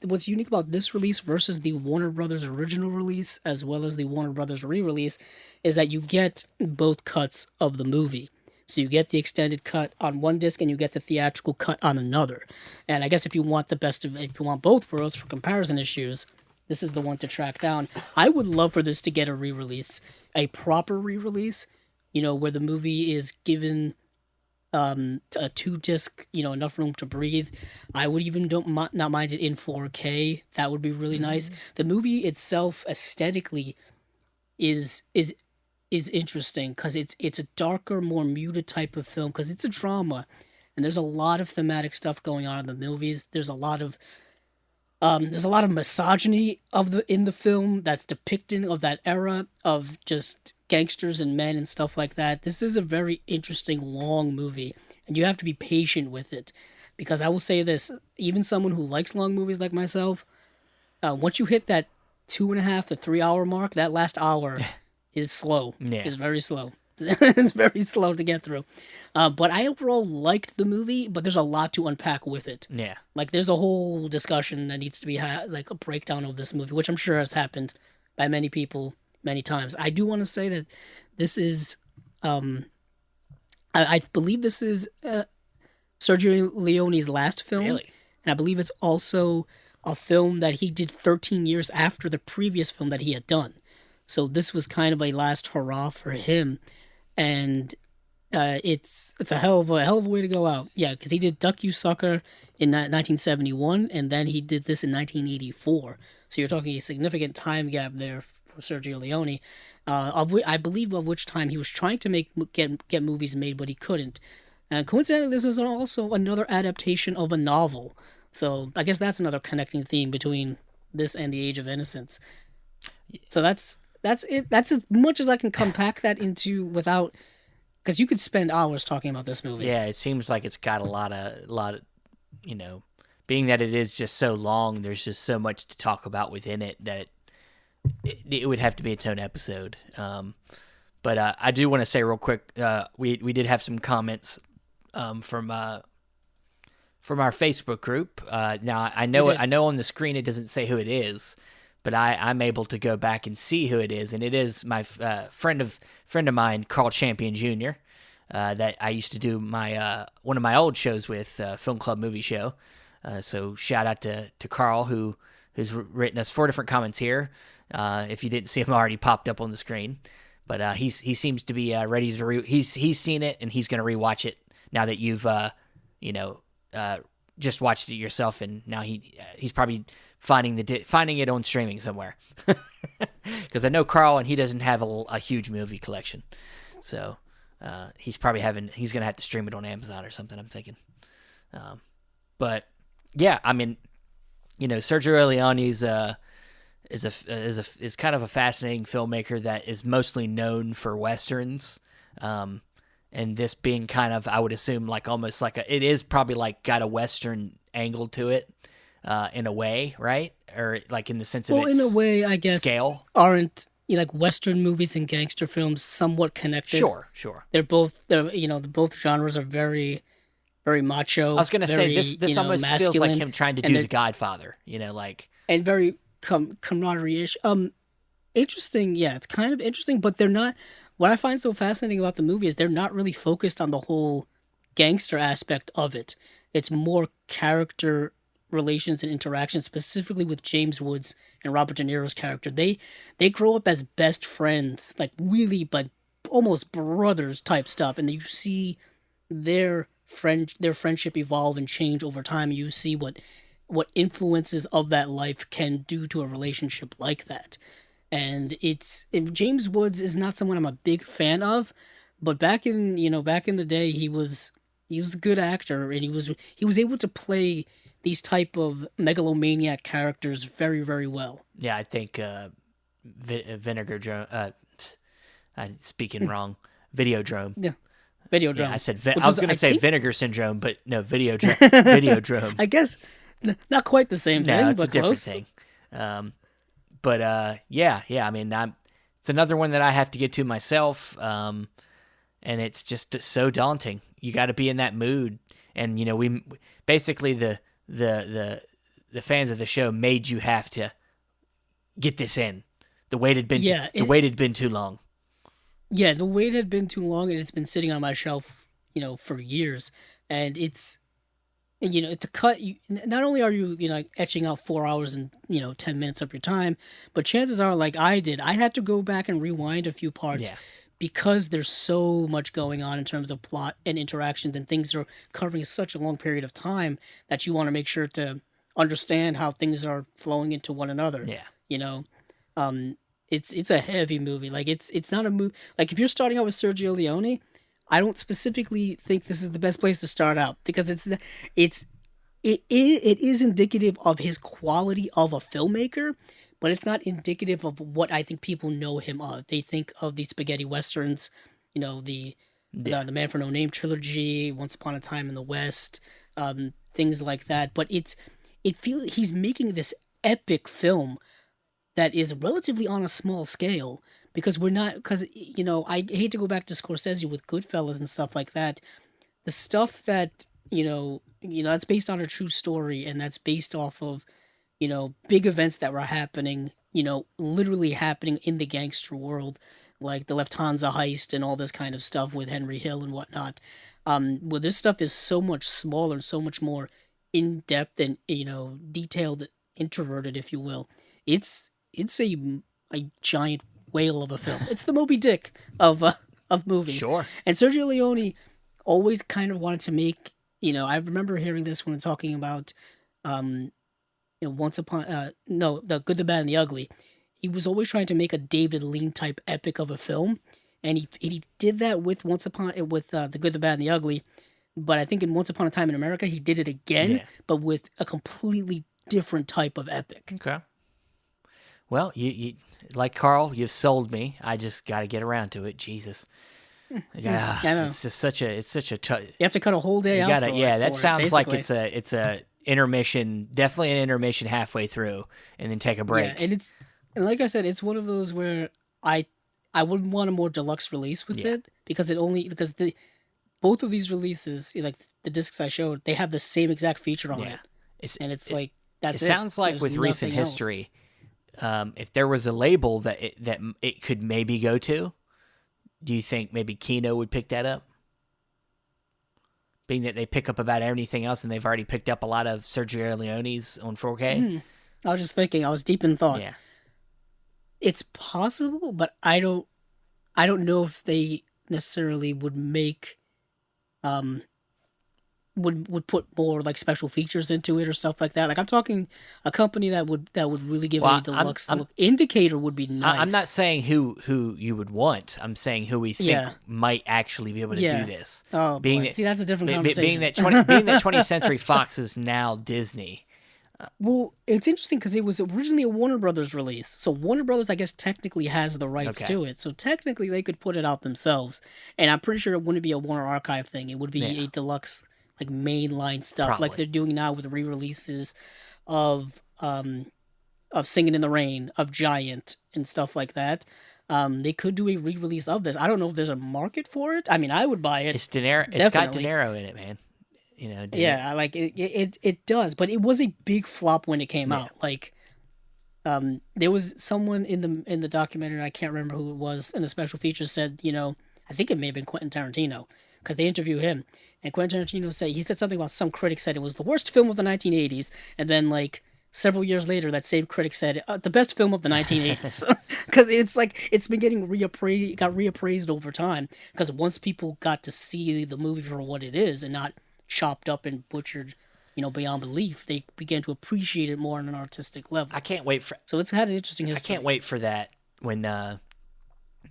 Speaker 2: what's unique about this release versus the Warner Brothers original release, as well as the Warner Brothers re-release, is that you get both cuts of the movie. So you get the extended cut on one disc, and you get the theatrical cut on another. And I guess if you want if you want both worlds for comparison issues, this is the one to track down. I would love for this to get a re-release, a proper re-release, where the movie is given a 2-disc, enough room to breathe. I would even not mind it in 4K. That would be really nice. The movie itself aesthetically is interesting, because it's a darker, more muted type of film, because it's a drama, and there's a lot of thematic stuff going on in the movies. There's a lot of misogyny in the film that's depicting of that era of just gangsters and men and stuff like that. This is a very interesting, long movie, and you have to be patient with it, because I will say this, even someone who likes long movies like myself, once you hit that 2.5 to 3 hour mark, that last hour is slow. Yeah. It's very slow. It's very slow to get through. But I overall liked the movie, but there's a lot to unpack with it. Yeah. Like, there's a whole discussion that needs to be like a breakdown of this movie, which I'm sure has happened by many people many times. I do want to say that this is, I believe this is Sergio Leone's last film. Really? And I believe it's also a film that he did 13 years after the previous film that he had done. So this was kind of a last hurrah for him, and it's a hell of a way to go out. Yeah, because he did Duck You Sucker in 1971, and then he did this in 1984. So you're talking a significant time gap there for Sergio Leone, I believe of which time he was trying to get movies made, but he couldn't. And coincidentally, this is also another adaptation of a novel. So I guess that's another connecting theme between this and The Age of Innocence. So that's it. That's as much as I can compact that into without, because you could spend hours talking about this movie.
Speaker 1: Yeah, it seems like it's got a lot of, being that it is just so long, there's just so much to talk about within it that it would have to be its own episode. But I do want to say real quick, we did have some comments from our Facebook group. Now I know on the screen it doesn't say who it is, but I'm able to go back and see who it is, and it is my friend of mine, Carl Champion Jr. That I used to do my one of my old shows with, Film Club Movie Show. So shout out to Carl who's written us 4 different comments here. If you didn't see him already popped up on the screen, but he seems to be ready to he's seen it and he's going to rewatch it now that you've just watched it yourself, and now he's probably finding it on streaming somewhere. Because I know Carl and he doesn't have a huge movie collection, so he's probably he's going to have to stream it on Amazon or something, I'm thinking. But yeah, I mean, Sergio Leone is kind of a fascinating filmmaker that is mostly known for westerns, and this being kind of, I would assume, like almost like it is probably like got a western angle to it, in a way, right? Or like in the sense of its
Speaker 2: in a way, I guess,
Speaker 1: scale.
Speaker 2: Aren't like western movies and gangster films somewhat connected?
Speaker 1: Sure.
Speaker 2: Both genres are very, very macho.
Speaker 1: I was gonna say this almost
Speaker 2: masculine,
Speaker 1: feels like him trying to do The Godfather, like,
Speaker 2: and very camaraderie-ish. Interesting. Yeah, it's kind of interesting, but they're not. What I find so fascinating about the movie is they're not really focused on the whole gangster aspect of it. It's more character relations and interactions, specifically with James Woods and Robert De Niro's character. They grow up as best friends, like really, but almost brothers type stuff, and you see their friendship evolve and change over time. You see what influences of that life can do to a relationship like that. And James Woods is not someone I'm a big fan of, but back in the day, he was a good actor, and he was able to play these type of megalomaniac characters very, very well.
Speaker 1: Yeah, I think Vinegar Drone. Speaking wrong, Videodrome.
Speaker 2: Yeah, Videodrome.
Speaker 1: Yeah, I said I was going to say Vinegar Syndrome, but no, Videodrome.
Speaker 2: I guess not quite the same thing,
Speaker 1: it's
Speaker 2: but
Speaker 1: a different
Speaker 2: close.
Speaker 1: thing. Yeah. I mean, it's another one that I have to get to myself, and it's just so daunting. You got to be in that mood, and we basically the fans of the show made you have to get this in. The wait had been too long.
Speaker 2: Yeah, the wait had been too long, and it's been sitting on my shelf, for years, and it's. To cut, not only are you, etching out 4 hours and, 10 minutes of your time, but chances are, like I did, I had to go back and rewind a few parts because there's so much going on in terms of plot and interactions, and things are covering such a long period of time that you want to make sure to understand how things are flowing into one another.
Speaker 1: Yeah.
Speaker 2: It's a heavy movie. Like, it's not a movie. Like, if you're starting out with Sergio Leone, I don't specifically think this is the best place to start out, because it is indicative of his quality of a filmmaker, but it's not indicative of what I think people know him of. They think of the spaghetti westerns, the Man for No Name trilogy, Once Upon a Time in the West, things like that. But he's making this epic film that is relatively on a small scale. Because I hate to go back to Scorsese with Goodfellas and stuff like that. The stuff that, that's based on a true story, and that's based off of, big events that were happening, literally happening in the gangster world, like the Lufthansa heist and all this kind of stuff with Henry Hill and whatnot. Well, this stuff is so much smaller, so much more in-depth and, detailed, introverted, if you will. It's a giant whale of a film. It's the Moby Dick of movies.
Speaker 1: Sure.
Speaker 2: And Sergio Leone always kind of wanted to make, I remember hearing this when talking about, The Good, the Bad, and the Ugly. He was always trying to make a David Lean type epic of a film, and he did that with The Good, the Bad, and the Ugly. But I think in Once Upon a Time in America, he did it again, but with a completely different type of epic.
Speaker 1: Okay. Well, you like Carl, you've sold me. I just got to get around to it. Jesus, I know. It's just such a.
Speaker 2: You have to cut a whole day out.
Speaker 1: That sounds like it's a intermission. Definitely an intermission halfway through, and then take a break.
Speaker 2: Yeah, and like I said, it's one of those where I I would want a more deluxe release with it because both of these releases, like the discs I showed, they have the same exact feature on it, and it's like that's it.
Speaker 1: Sounds like
Speaker 2: There's
Speaker 1: with recent
Speaker 2: nothing else.
Speaker 1: history, if there was a label that it could maybe go to, do you think maybe Kino would pick that up? Being that they pick up about everything else, and they've already picked up a lot of Sergio Leone's on 4K.
Speaker 2: I was just thinking. I was deep in thought.
Speaker 1: Yeah,
Speaker 2: It's possible, but I don't know if they necessarily would make would put more like special features into it or stuff like that. Like I'm talking a company that would really give it a deluxe look. Indicator would be nice.
Speaker 1: I'm not saying who you would want. I'm saying who we think might actually be able to do this.
Speaker 2: Oh, see, that's a different conversation.
Speaker 1: Being that 20th Century Fox is now Disney.
Speaker 2: Well, it's interesting because it was originally a Warner Brothers release. So Warner Brothers, I guess, technically has the rights to it. So technically, they could put it out themselves. And I'm pretty sure it wouldn't be a Warner Archive thing. It would be a deluxe, like mainline stuff, like they're doing now with re-releases of Singing in the Rain, of Giant, and stuff like that. They could do a re-release of this. I don't know if there's a market for it. I mean, I would buy it.
Speaker 1: It's De Niro. It's got De Niro in it, man. You know,
Speaker 2: like it does, but it was a big flop when it came out. Like, there was someone in the documentary, I can't remember who it was, in the special features said, I think it may have been Quentin Tarantino, because they interview him, and Quentin Tarantino said something about some critic said it was the worst film of the 1980s, and then like several years later, that same critic said the best film of the 1980s, because it's like it's been getting reappraised over time, because once people got to see the movie for what it is and not chopped up and butchered, beyond belief, they began to appreciate it more on an artistic level.
Speaker 1: I can't wait for.
Speaker 2: So it's had an interesting history.
Speaker 1: I can't wait for that when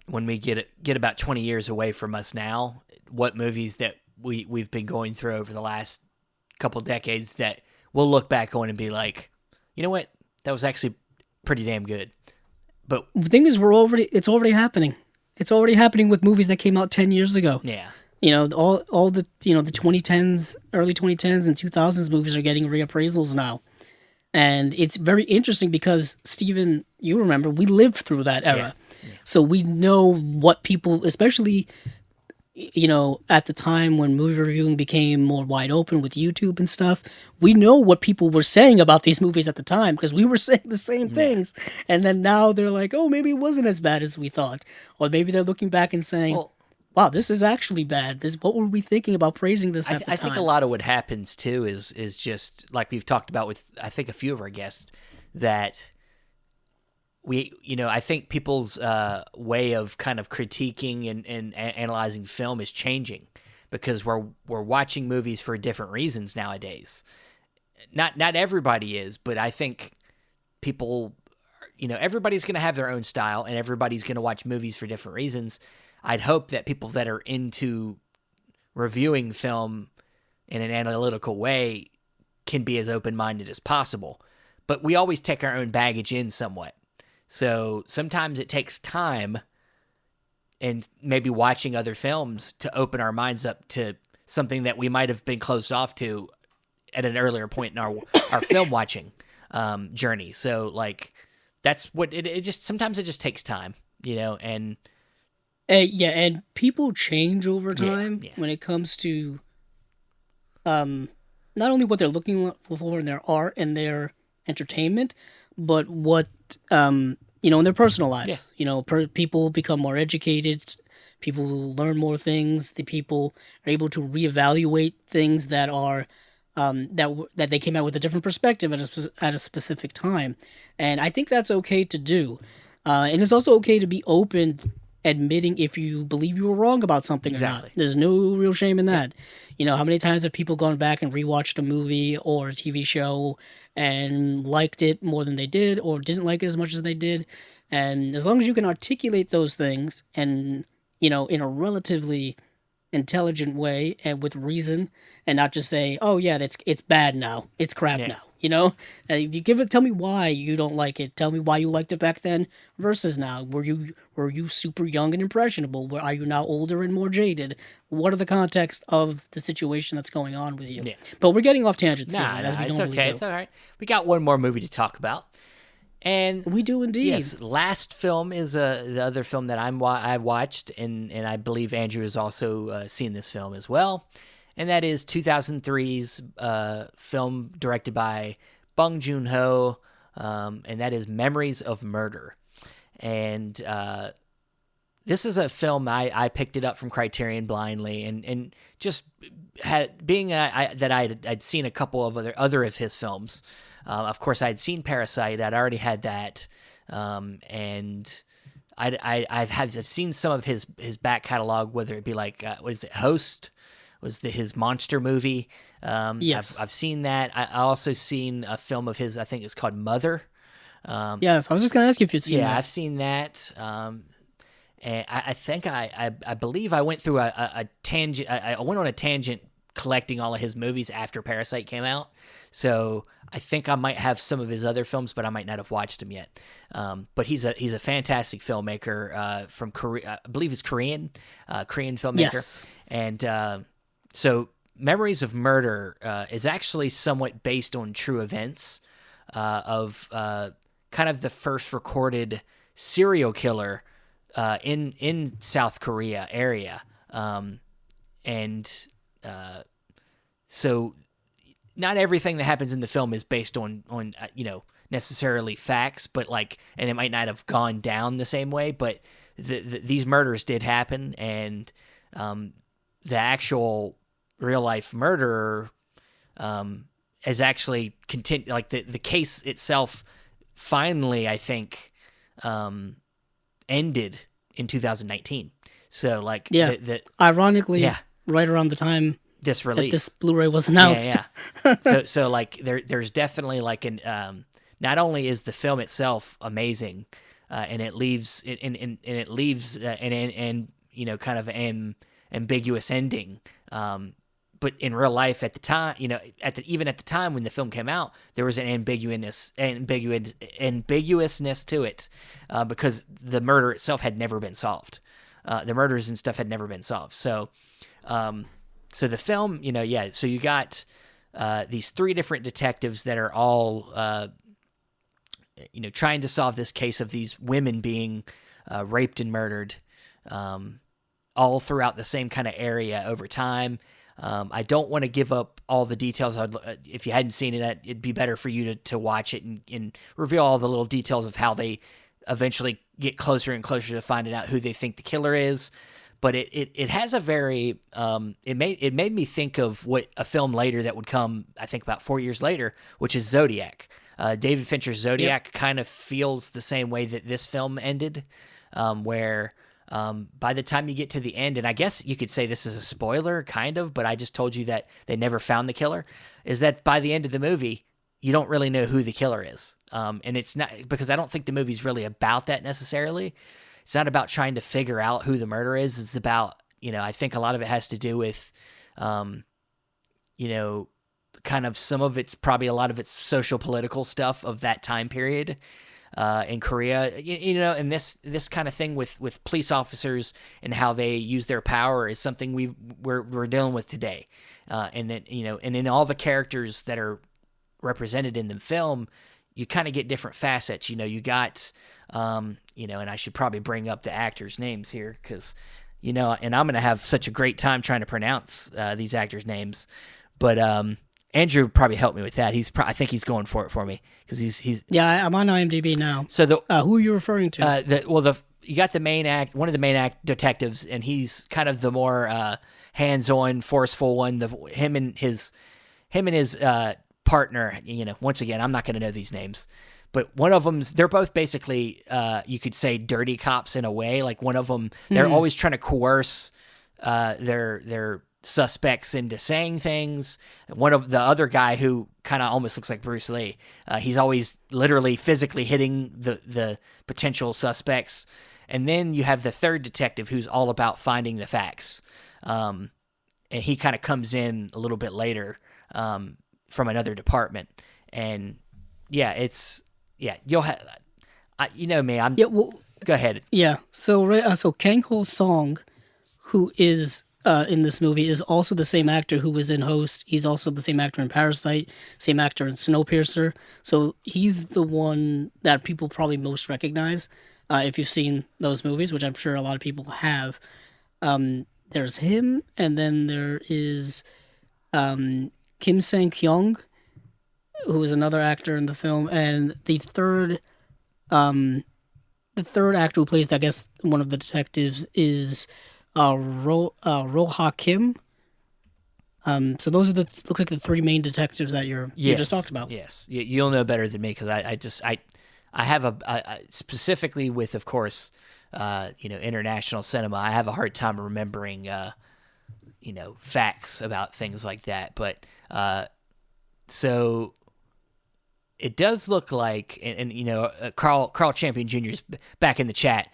Speaker 1: we get about 20 years away from us now. What movies that we've been going through over the last couple decades that we'll look back on and be like, you know what, that was actually pretty damn good. But
Speaker 2: the thing is, it's already happening. It's already happening with movies that came out 10 years ago.
Speaker 1: Yeah.
Speaker 2: All the the 2010s, early 2010s and 2000s movies are getting reappraisals now. And it's very interesting because, Steven, you remember, we lived through that era. Yeah. So we know what people, especially, at the time when movie reviewing became more wide open with YouTube and stuff, we know what people were saying about these movies at the time because we were saying the same things. And then now they're like, oh, maybe it wasn't as bad as we thought. Or maybe they're looking back and saying, wow, this is actually bad. What were we thinking about praising this at the time?
Speaker 1: I think a lot of what happens, too, is just, like we've talked about with, I think, a few of our guests, that I think people's way of kind of critiquing and analyzing film is changing because we're watching movies for different reasons nowadays. Not everybody is, but I think people, everybody's going to have their own style and everybody's going to watch movies for different reasons. I'd hope that people that are into reviewing film in an analytical way can be as open-minded as possible. But we always take our own baggage in somewhat. So sometimes it takes time and maybe watching other films to open our minds up to something that we might have been closed off to at an earlier point in our film watching journey. So like that's what it just sometimes it just takes time, and
Speaker 2: and people change over time when it comes to not only what they're looking for in their art and their entertainment, but what in their personal lives. People become more educated, people learn more things, the people are able to reevaluate things that are that they came out with a different perspective at a specific time, and I think that's okay to do, and it's also okay to be open, admitting if you believe you were wrong about something or not. There's no real shame in that. How many times have people gone back and rewatched a movie or a TV show and liked it more than they did or didn't like it as much as they did? And as long as you can articulate those things and, in a relatively intelligent way and with reason and not just say, oh yeah, it's bad now. It's crap now. You tell me why you don't like it. Tell me why you liked it back then versus now. Were you super young and impressionable? Are you now older and more jaded? What are the context of the situation that's going on with you? Yeah. But we're getting off tangent, Steven, as we normally do.
Speaker 1: It's okay. It's all right. We got one more movie to talk about. And
Speaker 2: We do indeed.
Speaker 1: yes, last film is the other film that I watched, and I believe Andrew has also seen this film as well, and that is 2003's film directed by Bong Joon-ho, and that is Memories of Murder. And this is a film I picked it up from Criterion blindly, and just had being that I'd seen a couple of other of his films. Of course, I'd seen Parasite. I'd already had that, and I've seen some of his back catalog, whether it be like what is it, Host was his monster movie.
Speaker 2: Yes.
Speaker 1: I've seen that. I also seen a film of his. I think it's called Mother.
Speaker 2: Yes, I was just gonna ask you if you'd seen that.
Speaker 1: I've seen that. And I think I believe I went through a tangent. I went on a tangent collecting all of his movies after Parasite came out. So I think I might have some of his other films, but I might not have watched them yet. But he's a fantastic filmmaker from Korea. I believe he's Korean filmmaker.
Speaker 2: Yes.
Speaker 1: And so Memories of Murder is actually somewhat based on true events of kind of the first recorded serial killer in South Korea area. So not everything that happens in the film is based on necessarily facts, but and it might not have gone down the same way, but these murders did happen, and the actual real life murderer is actually the case itself finally, I think, ended in 2019. So
Speaker 2: ironically, right around the time
Speaker 1: this release,
Speaker 2: this Blu-ray was announced.
Speaker 1: so there's definitely an not only is the film itself amazing, and it leaves kind of an ambiguous ending. But in real life, at the time, even at the time when the film came out, there was an ambiguousness to it, because the murder itself had never been solved. The murders and stuff had never been solved. So the film, so you got these three different detectives that are all, trying to solve this case of these women being raped and murdered, all throughout the same kind of area over time. I don't want to give up all the details. If you hadn't seen it, it'd be better for you to watch it and reveal all the little details of how they eventually get closer and closer to finding out who they think the killer is. But it has a very it made me think of what a film later that would come, I think about 4 years later, which is Zodiac. David Fincher's Zodiac kind of feels the same way that this film ended, where by the time you get to the end, and I guess you could say this is a spoiler, kind of, but I just told you that they never found the killer, is that by the end of the movie, you don't really know who the killer is. And it's not, because I don't think the movie's really about that necessarily. It's not about trying to figure out who the murderer is. It's about, I think a lot of it has to do with, kind of some of it's probably a lot of it's social political stuff of that time period. In Korea, and this kind of thing with police officers and how they use their power is something we're dealing with today, and then and in all the characters that are represented in the film, you kind of get different facets. You got, and I should probably bring up the actors' names here because, and I'm gonna have such a great time trying to pronounce these actors' names, but Andrew probably helped me with that. I think he's going for it for me because he's.
Speaker 2: Yeah, I'm on IMDb now.
Speaker 1: So
Speaker 2: who are you referring to?
Speaker 1: You got one of the main detectives, and he's kind of the more hands-on, forceful one. Him and his partner. Once again, I'm not going to know these names, but one of them's. They're both basically, you could say, dirty cops in a way. Like one of them, they're always trying to coerce their suspects into saying things. One of the other guy who kind of almost looks like Bruce Lee, he's always literally physically hitting the potential suspects. And then you have the third detective who's all about finding the facts, and he kind of comes in a little bit later from another department. And you'll have me, I'm go ahead.
Speaker 2: So Kang Ho Song, who is in this movie is also the same actor who was in Host. He's also the same actor in Parasite, same actor in Snowpiercer. So he's the one that people probably most recognize if you've seen those movies, which I'm sure a lot of people have. There's him, and then there is Kim Sang-kyung, who is another actor in the film, and the third actor who plays, I guess, one of the detectives is Roha Kim. So those are look like the three main detectives that you just talked about.
Speaker 1: Yes, you'll know better than me because I have specifically with, of course, international cinema. I have a hard time remembering facts about things like that. But so it does look like, and Carl Champion Jr. is back in the chat.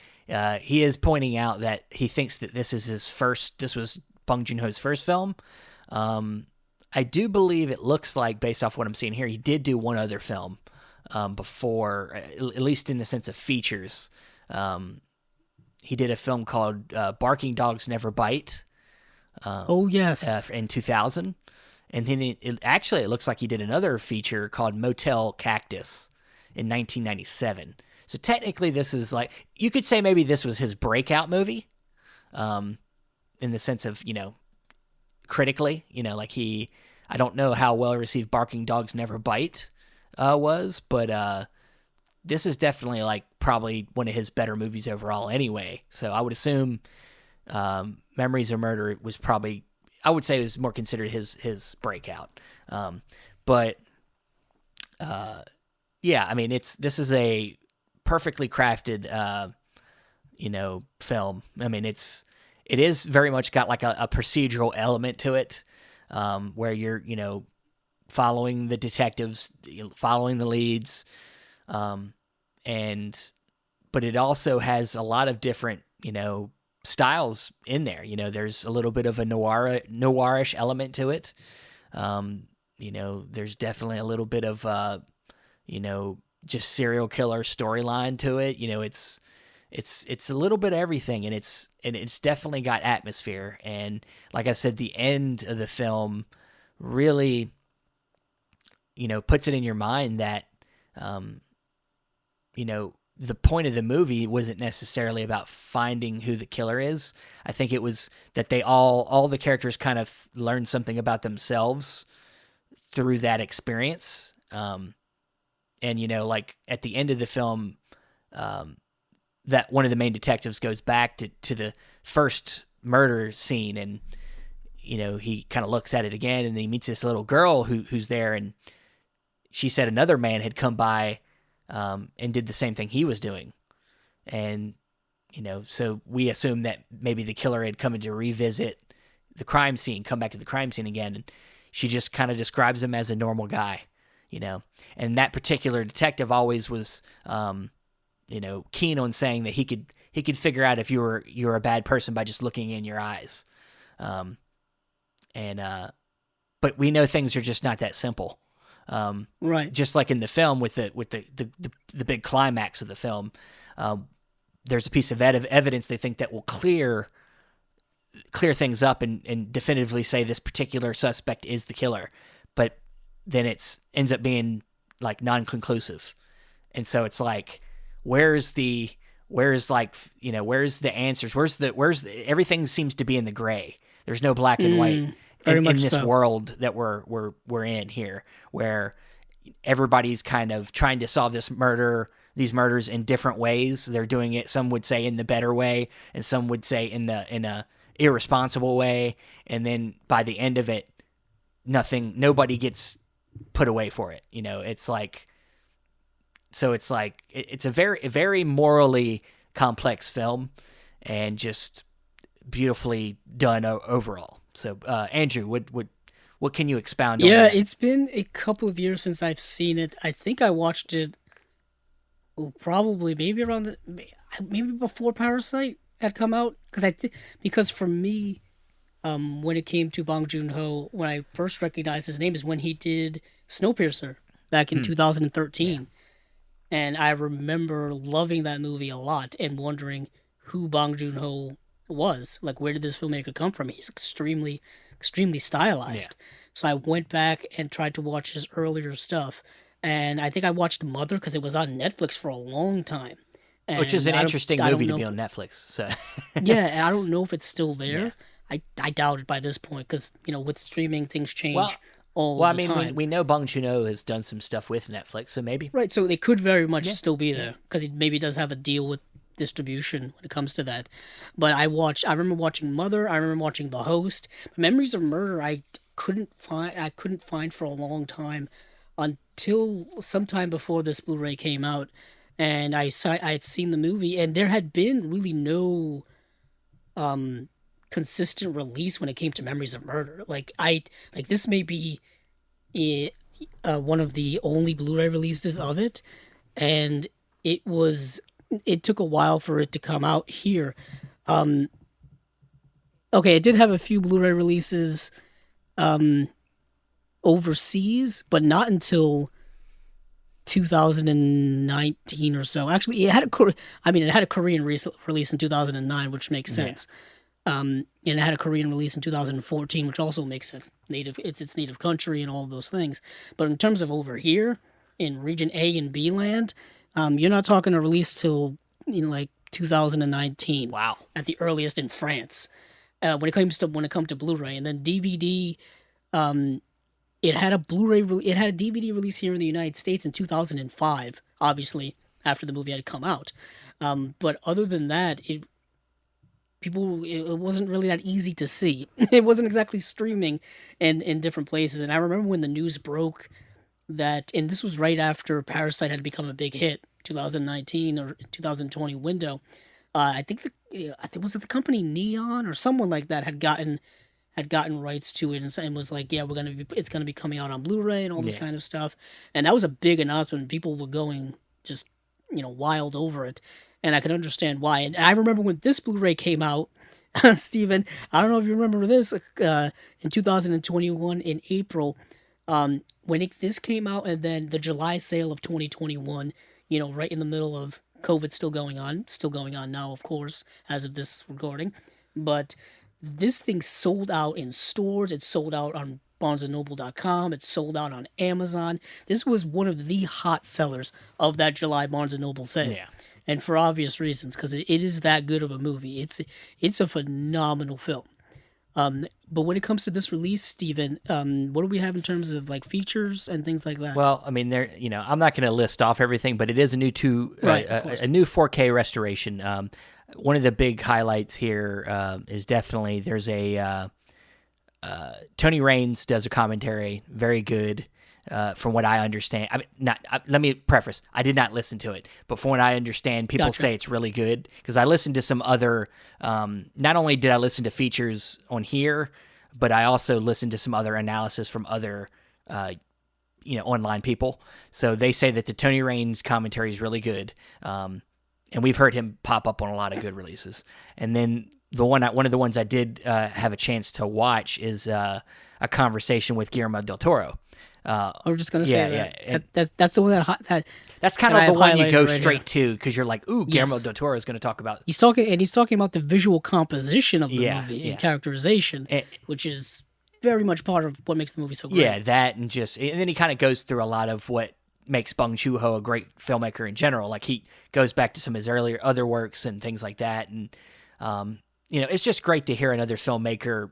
Speaker 1: He is pointing out that he thinks that this was Bong Joon-ho's first film. I do believe it looks like, based off what I'm seeing here, he did do one other film before, at least in the sense of features. He did a film called Barking Dogs Never Bite.
Speaker 2: Oh, yes.
Speaker 1: In 2000. And then it looks like he did another feature called Motel Cactus in 1997. So technically this is like, you could say maybe this was his breakout movie, in the sense of, critically, I don't know how well received Barking Dogs Never Bite was, but this is definitely like probably one of his better movies overall anyway. So I would assume Memories of Murder was probably, I would say it was more considered his breakout. But yeah, I mean, this is a perfectly crafted, film. I mean, it is very much got like a procedural element to it, where you're, following the detectives, following the leads. But it also has a lot of different, styles in there. There's a little bit of a noirish element to it. There's definitely a little bit of, just serial killer storyline to it. It's a little bit of everything, and it's definitely got atmosphere. And like I said, the end of the film really, puts it in your mind that, the point of the movie wasn't necessarily about finding who the killer is. I think it was that all the characters kind of learned something about themselves through that experience. And, like at the end of the film, that one of the main detectives goes back to the first murder scene, and, he kind of looks at it again, and then he meets this little girl who's there, and she said another man had come by and did the same thing he was doing. And, so we assume that maybe the killer had come in to revisit the crime scene, come back to the crime scene again. And she just kind of describes him as a normal guy, and that particular detective always was, keen on saying that he could figure out if you're a bad person by just looking in your eyes. But we know things are just not that simple.
Speaker 2: Right.
Speaker 1: Just like in the film with the big climax of the film, there's a piece of evidence they think that will clear things up and definitively say this particular suspect is the killer, but then ends up being like non-conclusive. And so it's like, where's the answers? Where's the everything seems to be in the gray. There's no black and white. In this world that we're in here, where everybody's kind of trying to solve these murders in different ways. They're doing it, some would say in the better way, and some would say in a irresponsible way. And then by the end of it, nobody gets put away for it. It's like, so it's like, it's a very, very morally complex film, and just beautifully done overall. So, Andrew, what can you expound on?
Speaker 2: Yeah,
Speaker 1: that?
Speaker 2: It's been a couple of years since I've seen it. I think I watched it, probably maybe maybe before Parasite had come out. Because for me, when it came to Bong Joon-ho, when I first recognized his name is when he did Snowpiercer back in 2013. Yeah. And I remember loving that movie a lot and wondering who Bong Joon-ho was. Like, where did this filmmaker come from? He's extremely stylized. So I went back and tried to watch his earlier stuff, and I think I watched Mother because it was on Netflix for a long time.
Speaker 1: Which is an
Speaker 2: And
Speaker 1: interesting
Speaker 2: I don't
Speaker 1: movie to
Speaker 2: know
Speaker 1: be
Speaker 2: if-
Speaker 1: on Netflix. So
Speaker 2: Yeah, and I don't know if it's still
Speaker 1: Yeah.
Speaker 2: there. I doubt it by this point because with streaming things change
Speaker 1: Well,
Speaker 2: all
Speaker 1: well, I
Speaker 2: the
Speaker 1: mean,
Speaker 2: time.
Speaker 1: we know Bong Joon-ho has done some stuff with Netflix, so maybe.
Speaker 2: Right, so they could very much still be there because he maybe does have a deal with distribution when it comes to that. But I remember watching Mother. I remember watching The Host. Memories of Murder. I couldn't find for a long time until sometime before this Blu-ray came out, and I had seen the movie, and there had been really no consistent release when it came to Memories of Murder. Like this may be one of the only Blu-ray releases of it, and it took a while for it to come out here. Okay, it did have a few Blu-ray releases overseas, but not until 2019 or so. Actually, it had a Korean release in 2009, which makes sense. And it had a Korean release in 2014, which also makes sense. It's its native country and all of those things. But in terms of over here in region A and B land, you're not talking a release till like 2019.
Speaker 1: Wow.
Speaker 2: At the earliest in France. When it comes to Blu-ray, and then DVD, it had a DVD release here in the United States in 2005. Obviously, after the movie had come out. But other than that, it wasn't really that easy to see. It wasn't exactly streaming in different places. And I remember when the news broke that, and this was right after Parasite had become a big hit, 2019 or 2020 window. I think was it the company Neon or someone like that had gotten rights to it and was like, yeah, it's gonna be coming out on Blu-ray and all this kind of stuff. And that was a big announcement. People were going just wild over it. And I could understand why. And I remember when this Blu-ray came out, Steven, I don't know if you remember this, in 2021 in April, when this came out, and then the July sale of 2021, right in the middle of COVID still going on now, of course, as of this recording. But this thing sold out in stores. It sold out on BarnesandNoble.com. It sold out on Amazon. This was one of the hot sellers of that July Barnes and Noble sale.
Speaker 1: Yeah.
Speaker 2: And for obvious reasons, because it is that good of a movie. It's a phenomenal film. But when it comes to this release, Steven, what do we have in terms of like features and things like that?
Speaker 1: Well, I mean, I'm not going to list off everything, but it is a new
Speaker 2: Of
Speaker 1: a new 4K restoration. One of the big highlights here is definitely there's a Tony Raines does a commentary, very good. From what I understand, let me preface, I did not listen to it, but from what I understand, people say it's really good, because I listened to some other, not only did I listen to features on here, but I also listened to some other analysis from other, online people. So they say that the Tony Raines commentary is really good, and we've heard him pop up on a lot of good releases. And then one of the ones I did have a chance to watch is a conversation with Guillermo del Toro.
Speaker 2: I was just gonna say that's the one that
Speaker 1: that's kind of the one you go straight to, because you're like, ooh, Guillermo del Toro is going to talk about.
Speaker 2: He's talking about the visual composition of the movie and characterization, which is very much part of what makes the movie so great.
Speaker 1: Yeah, that and then he kind of goes through a lot of what makes Bong Joon-ho a great filmmaker in general. Like he goes back to some of his earlier other works and things like that, and it's just great to hear another filmmaker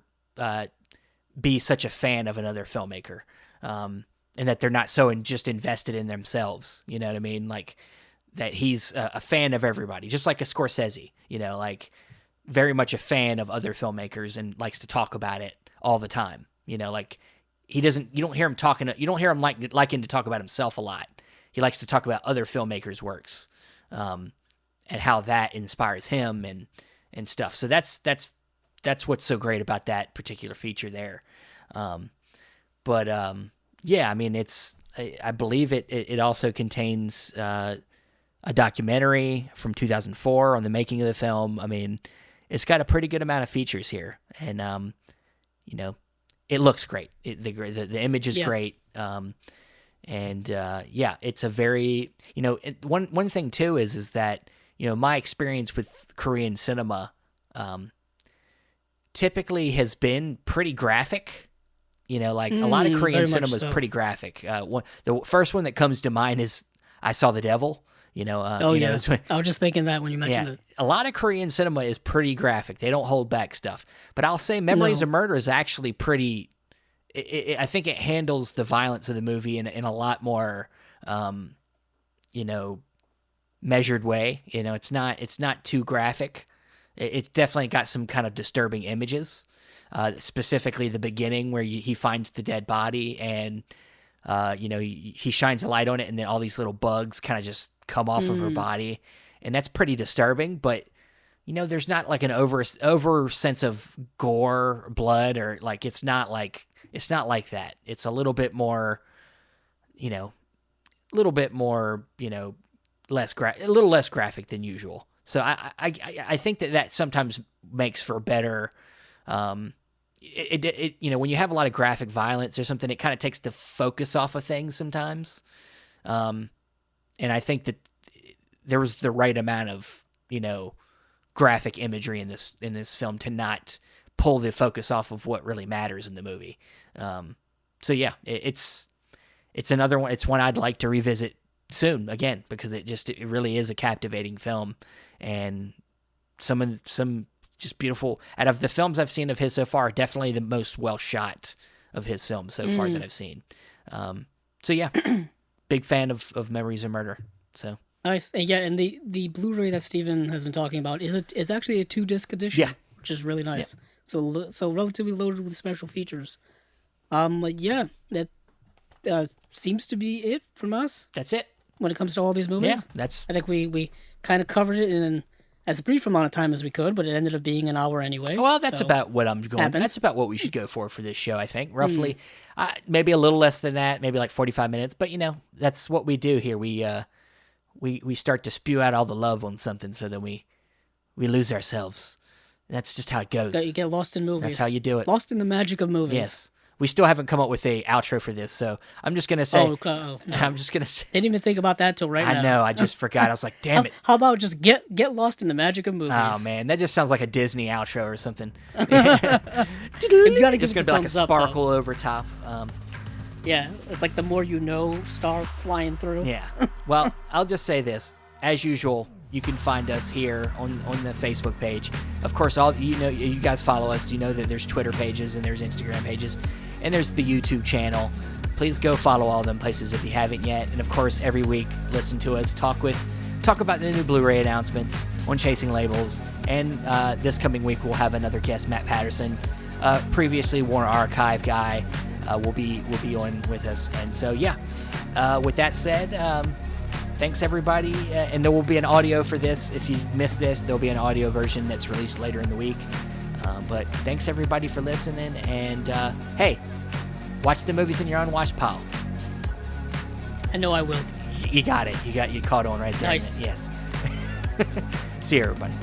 Speaker 1: be such a fan of another filmmaker. And that they're not so just invested in themselves, you know what I mean? Like that he's a fan of everybody, just like a Scorsese, like very much a fan of other filmmakers and likes to talk about it all the time. Like you don't hear him liking to talk about himself a lot. He likes to talk about other filmmakers' works, and how that inspires him and stuff. So that's what's so great about that particular feature there. Yeah, I mean, I believe it also contains a documentary from 2004 on the making of the film. I mean, it's got a pretty good amount of features here, and it looks great. The image is great, it's a very one thing too is that my experience with Korean cinema typically has been pretty graphic. You know, like a lot of Korean cinema is pretty graphic. The first one that comes to mind is I Saw the Devil. You know,
Speaker 2: I was just thinking that when you mentioned it.
Speaker 1: A lot of Korean cinema is pretty graphic. They don't hold back stuff. But I'll say Memories of Murder is actually pretty. I think it handles the violence of the movie in a lot more, measured way. You know, it's not too graphic. It's definitely got some kind of disturbing images. Specifically the beginning where he finds the dead body and, he shines a light on it and then all these little bugs kind of just come off of her body. And that's pretty disturbing, but, there's not like an over sense of gore, blood, or like, it's not like that. It's a little bit more, a little less graphic than usual. So I think that sometimes makes for better, when you have a lot of graphic violence or something, it kind of takes the focus off of things sometimes. And I think that there was the right amount of, graphic imagery in this film to not pull the focus off of what really matters in the movie. So yeah, it's another one. It's one I'd like to revisit soon again, because it really is a captivating film, and some just beautiful. Out of the films I've seen of his so far, definitely the most well shot of his films so far that I've seen. So yeah, big fan of Memories of Murder. So
Speaker 2: nice. Yeah, and the Blu-ray that Steven has been talking about is actually a 2-disc edition.
Speaker 1: Yeah,
Speaker 2: which is really nice. Yeah. So relatively loaded with special features. But yeah, that seems to be it from us.
Speaker 1: That's it
Speaker 2: when it comes to all these movies.
Speaker 1: Yeah,
Speaker 2: I think we kind of covered it in as brief amount of time as we could, but it ended up being an hour anyway.
Speaker 1: Well, that's about what I'm going. That's about what we should go for this show. I think roughly, maybe a little less than that, maybe like 45 minutes. But that's what we do here. We start to spew out all the love on something, so then we lose ourselves. That's just how it goes.
Speaker 2: You get lost in movies.
Speaker 1: That's how you do it.
Speaker 2: Lost in the magic of movies.
Speaker 1: Yes. We still haven't come up with a outro for this, so I'm just gonna say.
Speaker 2: No.
Speaker 1: I'm just gonna say.
Speaker 2: Didn't even think about that till right now.
Speaker 1: I know. I just forgot. I was like, damn it.
Speaker 2: How about just get lost in the magic of movies?
Speaker 1: Oh man, that just sounds like a Disney outro or something.
Speaker 2: You gotta give
Speaker 1: it's gonna be like a sparkle over top.
Speaker 2: Yeah, it's like the more you know, star flying through.
Speaker 1: Yeah. Well, I'll just say this. As usual, you can find us here on the Facebook page. Of course, you guys follow us. You know that there's Twitter pages and there's Instagram pages, and there's the YouTube channel. Please go follow all them places if you haven't yet. And of course, every week, listen to us talk about the new Blu-ray announcements on Chasing Labels. And this coming week, we'll have another guest, Matt Patterson, previously Warner Archive guy, will be on with us. And so yeah, with that said. Thanks, everybody. And there will be an audio for this. If you missed this, there'll be an audio version that's released later in the week. But thanks, everybody, for listening. And, hey, watch the movies in your Unwatched Pile.
Speaker 2: I know I will.
Speaker 1: You got it. You caught on right there.
Speaker 2: Nice.
Speaker 1: Yes. See you, everybody.